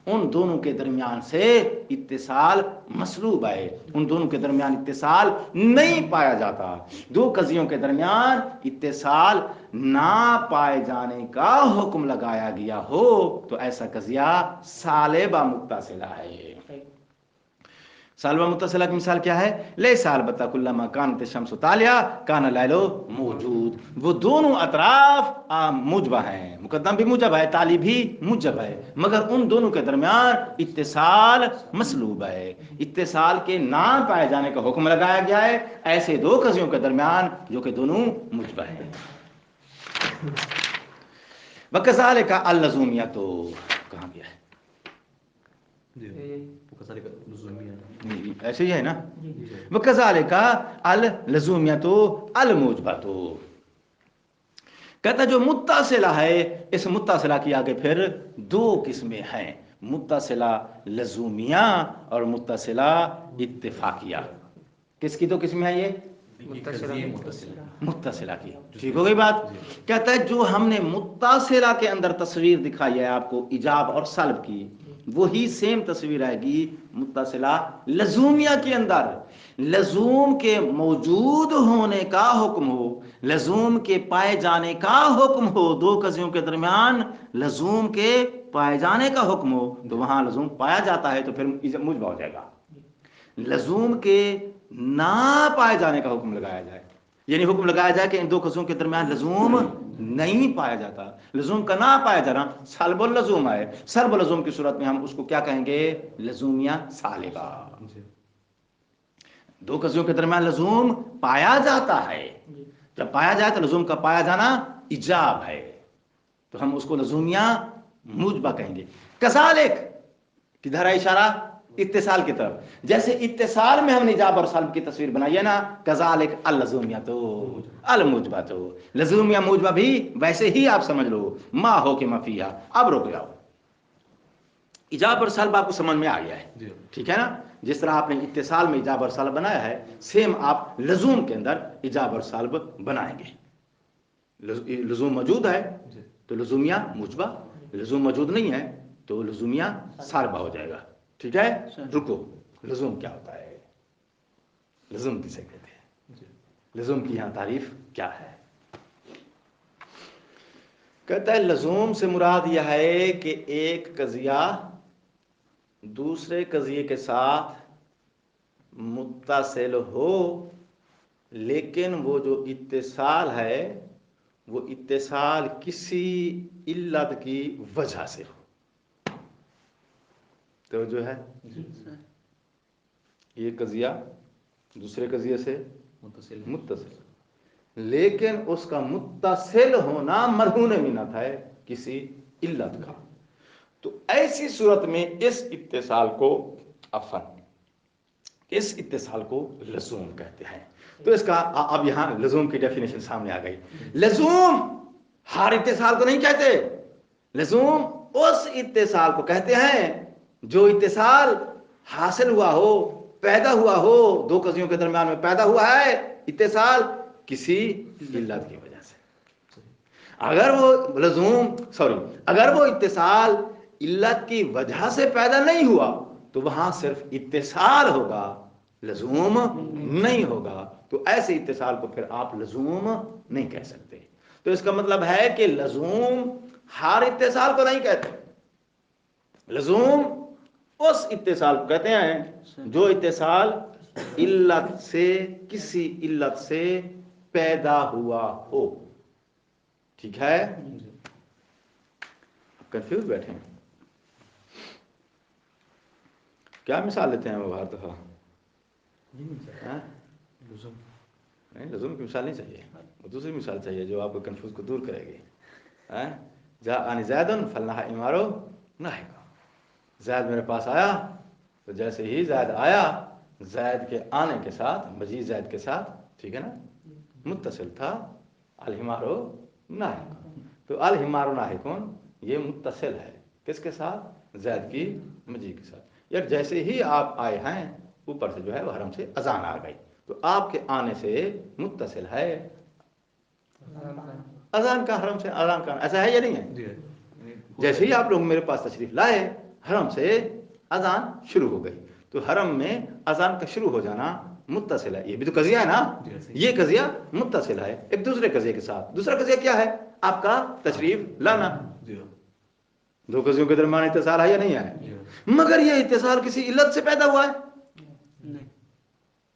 [SPEAKER 2] उन दोनों के दरमियान से इत्तिसाल मसलूब है। उन दोनों के दरमियान इत्तिसाल नहीं पाया जाता। दो कजियों के दरमियान इत्तिसाल ना पाए जाने का हुक्म लगाया गया हो तो ऐसा कजिया सालिबा मुत्तसिला है। सालिबा मुत्तसिला की मिसाल क्या है? ले सालबता कुल्लमा कानत शम्सु तालिया कान लैलो मौजूद। वो दोनों अतराफ मुजबा हैं, मुकद्दम भी मुजब है, ताली भी मुजब है, मगर उन दोनों के दरमियान इत्तिसाल मसलूब है। इत्तिसाल के ना पाए जाने का हुक्म लगाया गया है ऐसे दो कजियों के दरमियान जो कि दोनों मुजबा है। वकज़ालिका अल-लज़ूमिया तो कहाँ गया है? ऐसे ही है ना। वकज़ालिका अल-लज़ूमिया तो अल-मुजबा तो कहता जो मुत्तसिला है इस मुत्तसिला की आगे फिर दो किस्में हैं मुत्तसिला लज़ूमिया और मुत्तसिला इत्तिफाकिया। किसकी दो किस्में हैं ये? मुत्तसिला की। ठीक हो गई बात। कहता है जो हमने मुत्तसिला के अंदर तस्वीर दिखाई है आपको इजाब और सल्ब की वही सेम तस्वीर आएगी मुत्तसिला लज़ूमिया के अंदर। लज़ूम के मौजूद होने का हुक्म हो, लज़ूम के पाए जाने का हुक्म हो, दो कजियों के दरमियान लज़ूम के पाए जाने का हुक्म हो तो वहां लज़ूम पाया जाता है तो फिर मुजबा हो जाएगा। लज़ूम के ना पाए जाने का हुक्म लगाया जाए यानी हुक्म लगाया जाए कि इन दो कजियों के दरमियान लज़ूम नहीं पाया जाता। लज़ूम का ना पाया जाना सल्बुल लज़ूम है। सल्बुल लज़ूम की सूरत में हम उसको क्या कहेंगे? लज़ूमिया सालिबा। दो कजियों के दरमियान लज़ूम पाया जाता है। जब पाया जाए तो लज़ूम का पाया जाना इजाब है तो हम उसको लज़ूमिया मुजबा कहेंगे। कज़ालिक किधर है इशारा? इत्तिसाल की तरफ। जैसे इत्तिसाल में हमने इजाब और सल्ब की तस्वीर बनाई है ना कज़ालिक अल-लज़ूमिया तो अल-मुजबा तो लज़ूमिया मुजबा भी वैसे ही आप समझ लो मा हो के मफिया। अब रुक जाओ। इजाब और सल्ब आपको समझ में आ गया है ठीक है ना। जिस तरह आपने इत्तिसाल में इजाब और सल्ब बनाया है सेम आप लज़ूम के अंदर इजाब और सल्ब बनाएंगे। लज़ूम मौजूद है तो लज़ूमिया मुजबा, लज़ूम मौजूद नहीं है तो लज़ूमिया सालिबा हो जाएगा। ठीक है। रुको लज़ूम क्या होता है? लज़ूम किसे कहते हैं? लज़ूम की यहां तारीफ क्या है? कहता है लज़ूम से मुराद यह है कि एक कजिया दूसरे कजिए के साथ मुत्तसिल हो लेकिन वो जो इत्तिसाल है वो इत्तिसाल किसी इल्लत की वजह से हो। तो जो है ये कजिया दूसरे कजिए से मुत्तसिल लेकिन उसका मुत्तसिल होना मरहून मिन्नत है किसी इल्लत का। तो ऐसी सूरत में इस इत्तिसाल को इस इत्तिसाल को लज़ूम कहते हैं। तो इसका अब यहां लज़ूम की डेफिनेशन सामने आ गई। लज़ूम हर इत्तिसाल को नहीं कहते। लज़ूम उस इत्तिसाल को कहते हैं जो इत्तिसाल हासिल हुआ हो, पैदा हुआ हो, दो कजियों के दरमियान में पैदा हुआ है इत्तिसाल किसी इल्लत की वजह से। اگر وہ اتصال علت کی وجہ سے پیدا نہیں ہوا تو وہاں صرف اتصال ہوگا، لزوم نہیں ہوگا. تو ایسے اتصال کو پھر آپ لزوم نہیں کہہ سکتے. تو اس کا مطلب ہے کہ لزوم ہر اتصال کو نہیں کہتے. لزوم اس اتصال کو کہتے ہیں جو اتصال علت سے، کسی علت سے پیدا ہوا ہو. ٹھیک ہے؟ کنفیوز بیٹھے ہیں. کیا مثال لیتے ہیں وہ ہر دفعہ؟ نہیں، لزوم کی مثال نہیں چاہیے، وہ دوسری مثال چاہیے جو آپ کو کنفیوز کو دور کرے گی. جاءنی زید فلنہا عمارو ناہک. زید میرے پاس آیا تو جیسے ہی زید آیا، زید کے آنے کے ساتھ، مجیء زید کے ساتھ، ٹھیک ہے نا، متصل تھا الحمارو ناہک. تو الحمارو ناہکون یہ متصل ہے کس کے ساتھ؟ زید کی مجیء کے ساتھ. یار جیسے ہی آپ آئے ہیں اوپر سے جو ہے وہ حرم سے اذان آ گئی، تو آپ کے آنے سے متصل ہے اذان کا، حرم سے اذان کا. ایسا ہے یا نہیں ہے؟ جیسے ہی آپ لوگ میرے پاس تشریف لائے، حرم سے اذان شروع ہو گئی. تو حرم میں اذان کا شروع ہو جانا متصل ہے. یہ بھی تو قضیہ ہے نا، یہ قضیہ متصل ہے ایک دوسرے قضیے کے ساتھ. دوسرا قضیہ کیا ہے؟ آپ کا تشریف لانا. دو قضیوں کے درمیان اتصال ہے یا نہیں ہے؟ مگر یہ اتصال کسی علت سے پیدا ہوا ہے.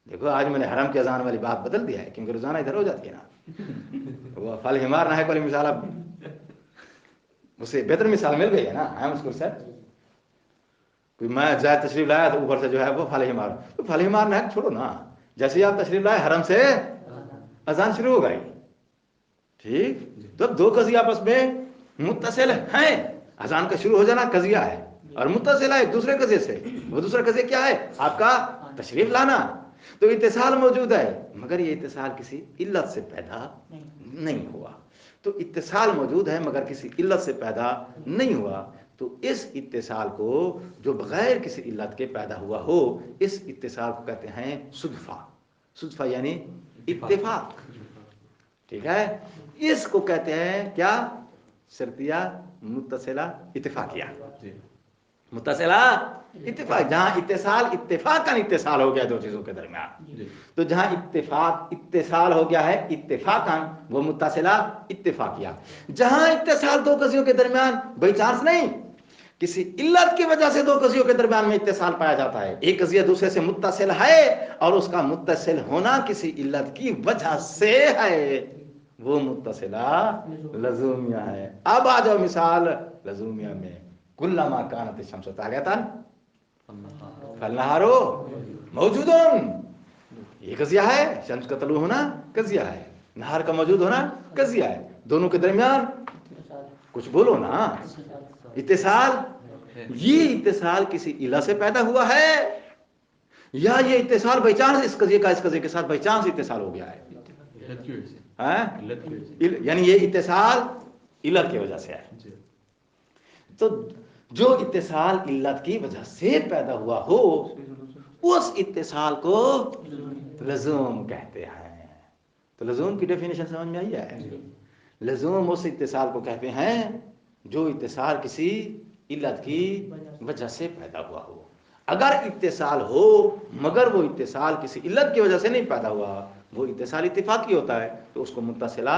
[SPEAKER 2] دیکھو آج میں نے حرم کے اذان والی بات بدل دیا ہے کیونکہ روزانہ ادھر ہو جاتی ہے نا. وہ فل ہمار نہ ہے والی مثال اب اسے بہتر مثال مل گئی ہے نا. آئی ایم اسکول سر میں زائد تشریف لایا تو اوپر سے جو ہے وہ فل ہمار، تو فل ہمار نہ چھوڑو نا. جیسے ہی آپ تشریف لائے حرم سے اذان شروع ہو گئی. ٹھیک، تو دو قضیہ آپس میں متصل ہیں. اذان کا شروع ہو جانا قضیہ ہے اور متصل ہے ایک دوسرے قضیے سے. وہ دوسرا قضیہ کیا ہے؟ آپ کا تشریف لانا. تو اتصال موجود ہے مگر یہ اتصال کسی علت سے پیدا نہیں ہوا. تو اتصال موجود ہے مگر کسی علت سے پیدا نہیں ہوا. تو اس اتصال کو جو بغیر کسی علت کے پیدا ہوا ہو، اس اتصال کو کہتے ہیں صدفہ. صدفہ یعنی اتفاق. ٹھیک ہے، اس کو کہتے ہیں کیا؟ شرطیہ متصلہ اتفاقیہ. متصلہ اتفاق، جہاں اتصال اتفاقاً اتصال ہو گیا دو چیزوں کے درمیان. تو جہاں اتفاق اتصال ہو گیا ہے اتفاقاً، وہ متصلہ اتفاقیہ. جہاں اتصال دو قضیوں کے درمیان بائی چانس نہیں، کسی علت کی وجہ سے دو قضیوں کے درمیان میں اتصال پایا جاتا ہے. ایک قضیہ دوسرے سے متصل ہے اور اس کا متصل ہونا کسی علت کی وجہ سے ہے، وہ متصلہ لزومیہ ہے. اب آ جاؤ مثال لزومیہ میں. کلما کانت الشمس طالعۃ فالنہار موجود. یہ قضیہ ہے، شمس کا طلوع ہونا قضیہ ہے، نہار کا موجود ہونا قضیہ ہے. دونوں کے درمیان کچھ بولو نا، اتصال. یہ اتصال کسی علت سے پیدا ہوا ہے یا یہ اتصال بائی چانس اس قضیے کا اس قضیے کے ساتھ بائی چانس اتصال ہو گیا ہے؟ یعنی یہ اتصال علت کی وجہ سے ہے. تو جو اتصال علت کی وجہ سے پیدا ہوا ہو اس اتصال کو لزوم کہتے ہیں. تو لزوم کی ڈیفینیشن سمجھ میں آئی ہے؟ لزوم اس اتصال کو کہتے ہیں جو اتصال کسی علت کی وجہ سے پیدا ہوا ہو. اگر اتصال ہو مگر وہ اتصال کسی علت کی وجہ سے نہیں پیدا ہوا، وہ اتصال اتفاقی ہوتا ہے، تو اس کو متصلہ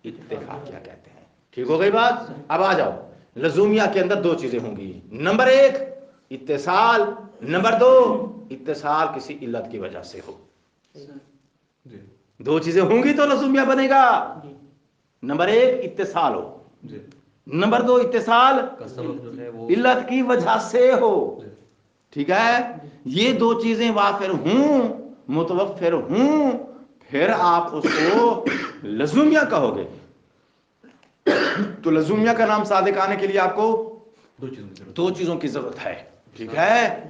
[SPEAKER 2] اتفاقیہ کہتے ہیں. ٹھیک ہو گئی بات؟ اب آ جاؤ، لزومیہ کے اندر دو چیزیں ہوں گی. نمبر ایک اتصال، نمبر دو اتصال کسی علت کی وجہ سے ہو. دو چیزیں ہوں گی تو لزومیہ بنے گا. نمبر ایک اتصال ہو، نمبر دو اتصال علت کی وجہ سے ہو. ٹھیک ہے، یہ دو چیزیں وافر ہوں، متوفر ہوں، پھر آپ اس کو لزومیہ کہو گے. تو لزومیہ کا نام صادق آنے کے لیے آپ کو دو چیزوں کی ضرورت ہے. ٹھیک ہے،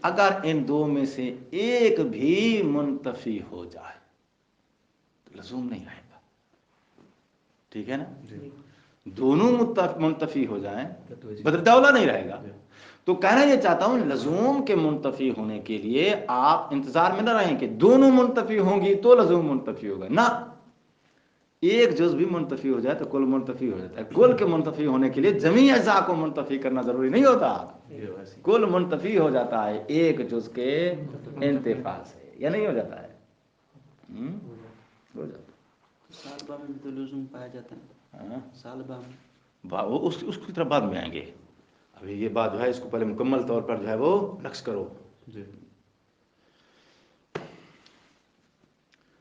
[SPEAKER 2] اگر ان دو میں سے ایک بھی منتفی ہو جائے تو لزوم نہیں آئے گا. ٹھیک ہے نا، دونوں منتفی ہو جائیں بدردولہ نہیں رہے گا. تو کہنا یہ چاہتا ہوں لزوم کے منتفی ہونے کے لیے آپ انتظار میں نہ رہیں کہ دونوں منتفی ہوں گی تو لزوم منتفی ہوگا. نہ، एक जुज भी मुंतफी हो जाए तो कुल मुंतफी हो जाता है। कुल के मुंतफी होने के लिए जमी अज़ा को मुंतफी करना जरूरी नहीं होता, कुल मुंतफी हो जाता है एक जुज के इंतफा से, या नहीं हो जाता है? हो जाता है।
[SPEAKER 4] सालबा में भी तो लुज़ुम पाया जाता है।
[SPEAKER 2] हाँ,
[SPEAKER 4] सालबा में
[SPEAKER 2] वो उसकी तरफ बाद में आएंगे। अभी ये बात जो है इसको पहले मुकम्मल तौर पर जो है वो नक्श करो।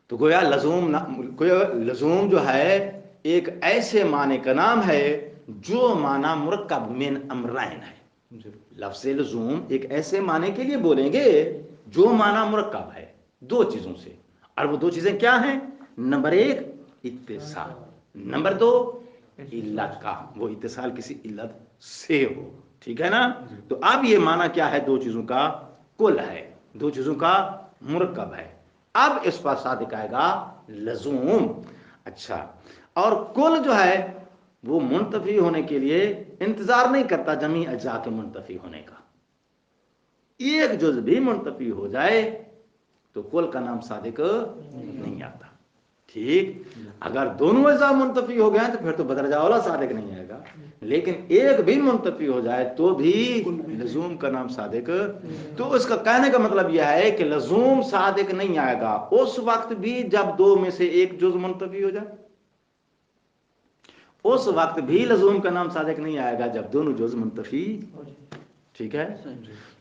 [SPEAKER 2] तो गोया लज़ूम जो है एक ऐसे माने का नाम है जो माना मुरक्कब मिन अमरैन है। लफ्ज़ लज़ूम एक ऐसे माने के लिए बोलेंगे जो माना मुरक्कब है दो चीजों से, और वो दो चीजें क्या हैं? नंबर एक इत्तिसाल, नंबर दो इल्लत का, वो इत्तिसाल किसी इल्लत से हो, ठीक है ना? तो अब ये माना क्या है? दो चीजों का कुल है, दो चीजों का मुरक्कब है। अब इस पर सादिक आएगा लज़ूम। अच्छा, और कुल जो है वो मुंतफी होने के लिए इंतजार नहीं करता जमी अज्जा के मुंतफी होने का। एक जुज भी मुंतफी हो जाए तो कुल का नाम सादिक नहीं आता। ठीक, अगर दोनों अज्जा मुंतफी हो गए तो फिर तो बदरजा वाला सादिक नहीं आएगा, लेकिन एक भी मुंतफी हो जाए तो भी लज़ूम का नाम सादिक। तो उसका कहने का मतलब यह है कि लज़ूम सादिक नहीं आएगा उस वक्त भी जब दो में से एक जुज मुंतफी हो जाए, उस वक्त भी लज़ूम का नाम सादिक नहीं आएगा जब दोनों जुज मुंतफी। ठीक है,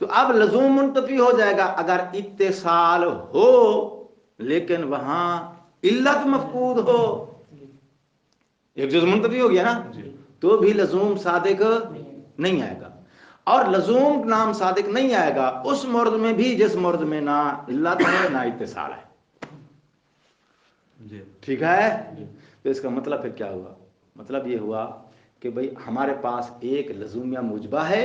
[SPEAKER 2] तो अब लज़ूम मुंतफी हो जाएगा अगर इत्तिसाल हो लेकिन वहां इल्लत मफकूद हो। एक जुज मुंतफी हो गया ना, तो भी लज़ूम सादिक नहीं आएगा। और लज़ूम नाम सादिक नहीं आएगा उस मर्द में भी जिस मर्द में ना इल्लत है ना इत्तिसाल है। ठीक है, तो इसका मतलब फिर क्या हुआ? मतलब ये हुआ कि भाई हमारे पास एक लज़ूमिया मुजबा है,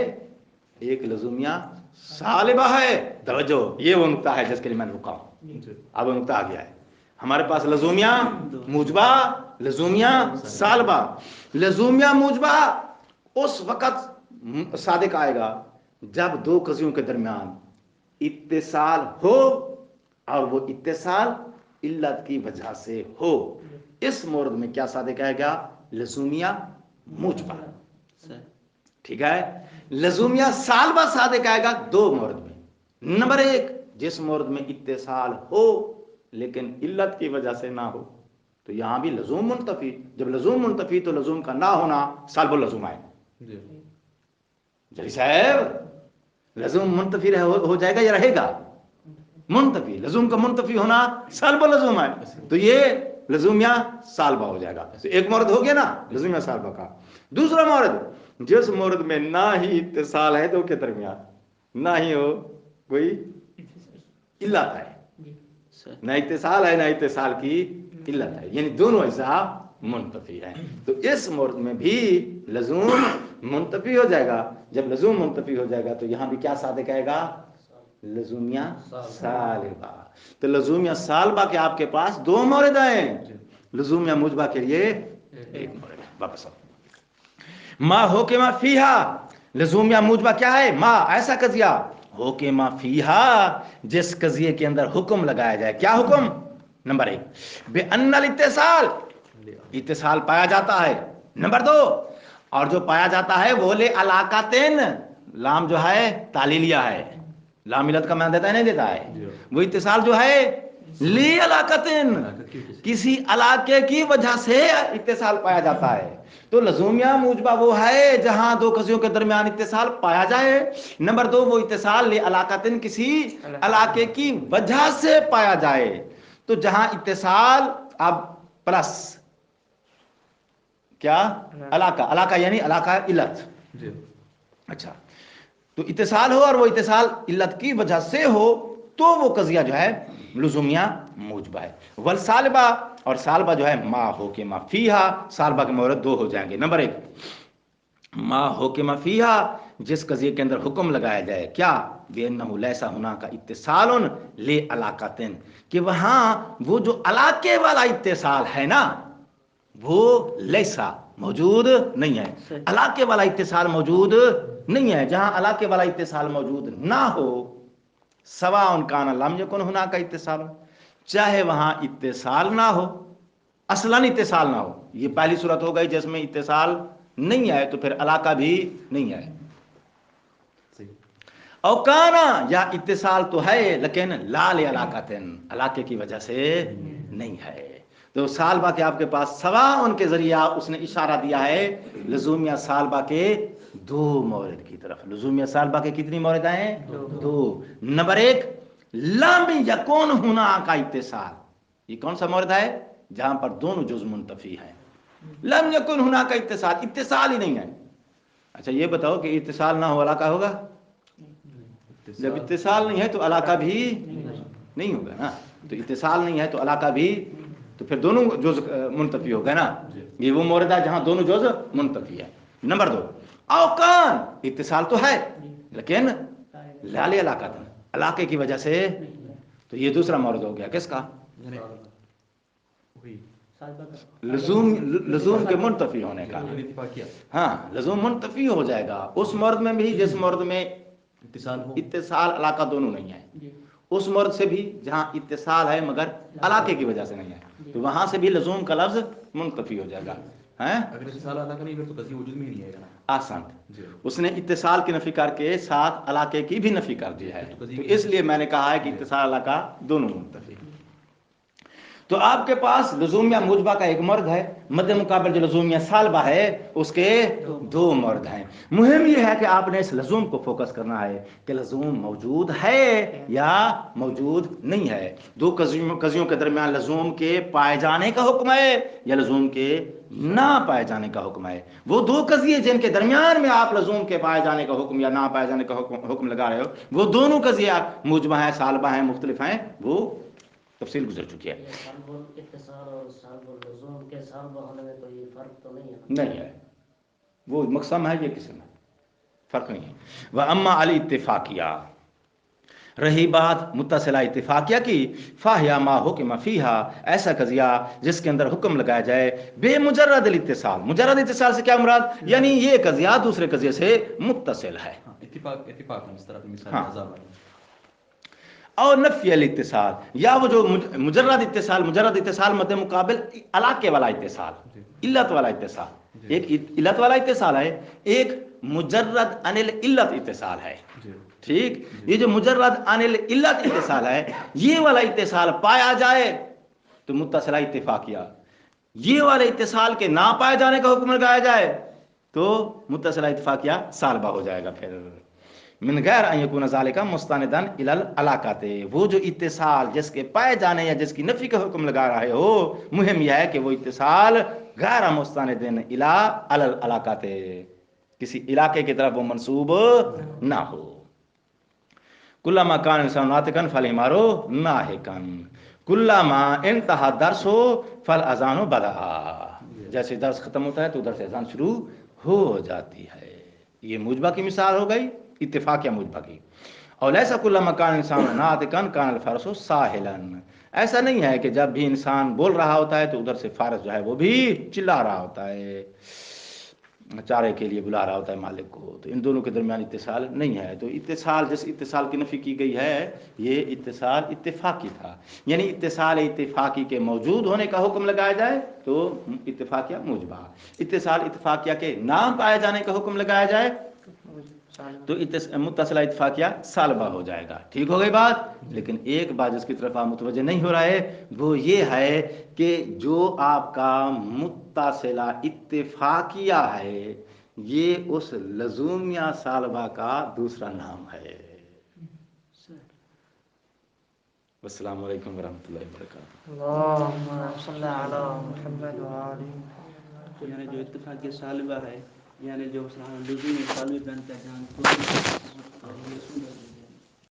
[SPEAKER 2] एक लज़ूमिया सालिबा है। तवज्जो, ये वो नुक्ता है जिसके लिए मैं रुका हूं। अब वो नुक्ता आ गया है। हमारे पास लज़ूमिया मुजबा, लज़ूमिया सालिबा। लज़ूमिया मुजबा उस वक़्त सादिक आएगा जब दो कज़ियों के दरमियान इत्तिसाल हो और वो इत्तिसाल इल्लत की वजह से हो। इस मोर्द में क्या सादिक आएगा? लज़ूमिया मुजबा। ठीक है, लज़ूमिया सालिबा सादिक आएगा दो मोर्द में। नंबर एक, जिस मोर्द में इत्तिसाल हो लेकिन इल्लत की वजह से ना हो, तो यहां भी लज़ूम मुंतफी। जब लज़ूम मुंतफी तो लज़ूम का ना होना साल्बुल लज़ूम आए। जली साहब, लज़ूम मुंतफी हो जाएगा या रहेगा? मुंतफी। लज़ूम का मुंतफी होना साल्बुल लज़ूम आए, तो ये लज़ूमिया सालबा हो जाएगा। तो एक मर्द हो गया ना लज़ूमिया सालबा का। दूसरा मर्द जिस मर्द में ना ही इत्तिसाल है दो के दरमियान, ना ही हो कोई इल्लत है, ना इत्तिसाल है ना इत्तिसाल की इल्लत है, यानी दोनों अज्जा मुंतफी है, तो इस मर्द में भी लज़ूम मुंतफी हो जाएगा। जब लज़ूम मुंतफी हो जाएगा तो यहां भी क्या सादिक आएगा? लज़ूमिया सालिबा। तो लज़ूमिया सालिबा के आपके पास दो मौरिद हैं, लज़ूमिया मुजबा के लिए एक मौरिद। वापस मा हो के मा फीहा। लज़ूमिया मुजबा क्या है? मा ऐसा कजिया हो के मा फीहा जिस कजिए के अंदर हुक्म लगाया जाए। क्या हुक्म? नंबर एक, बे अन्नल इत्तिसाल, इत्तिसाल पाया जाता है। नंबर दो, और जो पाया जाता है वो ले अलाकातेन, लाम जो है तालीलिया है, लाम इलत का मान देता है नहीं देता है? वो इत्तिसाल जो है ली अलाकतिन, किसी इलाके की वजह से इत्तिसाल पाया जाता है। तो लज़ूमिया मुजबा वो है जहां दो कज़ियों के दरमियान इत्तिसाल पाया जाए। नंबर दो, वो इत्तिसाल ली अलाकतिन किसी इलाके की वजह से पाया जाए। तो जहां इत्तिसाल अब प्लस क्या इलाका, इलाका यानी इलाका इल्लत। अच्छा, तो इत्तिसाल हो और वो इत्तिसाल इल्लत की वजह से हो तो वो कजिया जो है लुज़ूमिया मुजबा है। वल सालिबा, और सालिबा जो है मा हो के मा फीहा, सालिबा के मौरद दो हो जाएंगे। नंबर एक, मा हो के मा फीहा जिस कजिए के अंदर हुक्म लगाया जाए। क्या? बेअन्नहु लैसा हुना का इत्तिसालुन ले अलाकातिन, कि वहां वो जो इलाके वाला इत्तिसाल है ना वो लैसा मौजूद नहीं है, इलाके वाला इत्तिसाल मौजूद नहीं है। जहां इलाके वाला इत्तिसाल मौजूद ना हो, सवा उनका लम यकुन हुना का इत्तिसाल, चाहे वहां इत्तिसाल ना हो असलन इत्तिसाल ना हो। ये पहली सूरत हो गई जिसमें इत्तिसाल नहीं है, तो फिर अलाका भी नहीं है।
[SPEAKER 3] सही।
[SPEAKER 2] औकाना या इत्तिसाल तो है लेकिन लाल अलाकातिन, अलाके की वजह से नहीं है। तो सालबा के आपके पास सवा उनके जरिया उसने इशारा दिया है लजूमिया सालबा के दो मौरद की तरफ। लजूमिया सालबा के कितनी मौरद हैं? दो। नंबर एक, लामी यकून हुना का इत्तिसाल, ये कौन सा मौरद है? जहां पर दोनों जुज मुंतफी हैं। लम यकुन हुना का इत्तिसाल, इत्तिसाल ही नहीं है। अच्छा ये बताओ कि इत्तिसाल ना हो अलाका होगा? जब इत्तिसाल नहीं है तो अलाका भी नहीं होगा ना। तो इत्तिसाल नहीं है तो अलाका भी, तो फिर दोनों जुज मुंतफी हो गए ना। ये वो मौरदा जहां दोनों जुज मुंतफी है। नंबर दो, औकान, इत्तिसाल तो है लेकिन लाले अलाका था, अलाके की वजह से। तो ये दूसरा मौरद हो गया किसका? लजूम के मुंतफी होने का। हाँ, लजूम मुंतफी हो जाएगा उस मर्द में भी जिस मर्द में इत्तिसाल अलाका दोनों नहीं है, उस मर्द से भी जहां इत्तिसाल है मगर अलाके की वजह से नहीं है, तो वहां से भी लजूम का लफ्ज मुंतफी हो जाएगा।
[SPEAKER 3] अगर इत्तिसाल अलाका नहीं तो कज़ी वजूद में ही नहीं आएगा। आसान,
[SPEAKER 2] उसने इत्तिसाल की नफी करके साथ अलाके की भी नफी कर दी है। तो इसलिए मैंने कहा है कि इत्तिसाल अलाका दोनों मुंतफी। तो आपके पास लजूमिया मुजबा का एक मर्द है, मध्य मुकाबल जो लजूमिया सालबा है उसके दो मर्द हैं। मुहिम यह है कि आपने इस लजूम को फोकस करना है कि लजूम मौजूद है या मौजूद नहीं है। दो कजियों के दरमियान लजूम के पाए जाने का हुक्म है या लजूम के ना पाए जाने का हुक्म है। वो दो कजिए जिनके दरमियान में आप लजूम के पाए जाने का हुक्म या ना पाए जाने का हुक्म लगा रहे हो, वो दोनों कजिए मुजबा है, सालबा है, मुख्तलिफ हैं, वो तफसील गुजर चुकी है। नहीं है, वो मकसम है, ये किस्म है, फर्क नहीं है। वह अम्मा अली इत्तिफाकिया, रही बात मुत्तसिला इत्तिफाकिया की, फाहिया मा हुक्म फीहा, ऐसा कजिया जिसके अंदर हुक्म लगाया जाए बेमुजर्रद इत्तिसाल। मुजर्रद इत्तिसाल से क्या मुराद? यानी ये कजिया दूसरे कजिए से मुत्तसिल है। और नफी अल इत्तिसाल, या वो जो मुजर्रद इत्तिसाल मध्य मुकाबिल अलाके वाला इत्तिसाल, इल्लत वाला इत्तिसाल। एक इल्लत वाला इत्तिसाल है, एक मुजर्रद अनिल इल्लत इत्तिसाल है। ठीक, ये जो मुजर्रद अनिल इल्लत इत्तिसाल है, ये वाला इत्तिसाल पाया जाए तो मुत्तसिला इत्तिफाकिया, ये वाले इत्तिसाल के ना पाए जाने का हुक्म लगाया जाए तो मुत्तसिला इत्तिफाकिया सालबा हो जाएगा। फिर मिन गैर अन यकून ज़ालिका मुस्तानिदन इलल अलाकाते, वो जो इत्तिसाल जिसके पाए जाने या जिसकी नफी का हुक्म लगा रहे हो, मुहिम यह है कि वो इत्तिसाल गैर मुस्तानिदन इला अलल अलाकाते, किसी इलाके की तरफ वो मंसूब ना हो। कुल्लामा कान इंसान नातिकन फल हिमारो नाहिकन, कुल्लामा इंतहा दर्स हो फल अजानो बदा, जैसे दर्स खत्म होता है तो उधर से अजान शुरू हो जाती है। ये मुजबा की मिसाल हो गई, इत्तिफाकिया मुजबा की। और ऐसा कुल्लामा कान इंसान नातिकन कान फरसो साहिलन, ऐसा नहीं है कि जब भी इंसान बोल रहा होता है तो उधर से फारस जो है वो भी चिल्ला रहा होता है, चारे के लिए बुला रहा होता है मालिक को। तो इन दोनों के दरमियान इत्तिसाल नहीं है। तो इत्तिसाल, जिस इत्तिसाल की नफी की गई है, ये इत्तिसाल इत्तिफाकी था। यानी इत्तिसाल इत्तिफाकी के मौजूद होने का हुक्म लगाया जाए तो इत्तिफाकिया मुजबा, इत्तिसाल इत्तिफाकिया के नाम पाए जाने का हुक्म लगाया जाए तो मुत्तसिला इत्तिफाकिया सालबा हो जाएगा। ठीक हो गई बात। लेकिन एक बात जिसकी तरफ आप मुतवज्जे नहीं हो रहे, वो ये है कि जो आपका मुत्तसिला इत्तिफाकिया है, ये उस लजूमिया सालबा का दूसरा नाम है। अस्सलामु अलैकुम वरहमतुल्लाहि वबरकातुहू।
[SPEAKER 4] यानी जो इत्तिफाकी सालबा है, यानी जो लजूम सालबी बनता है,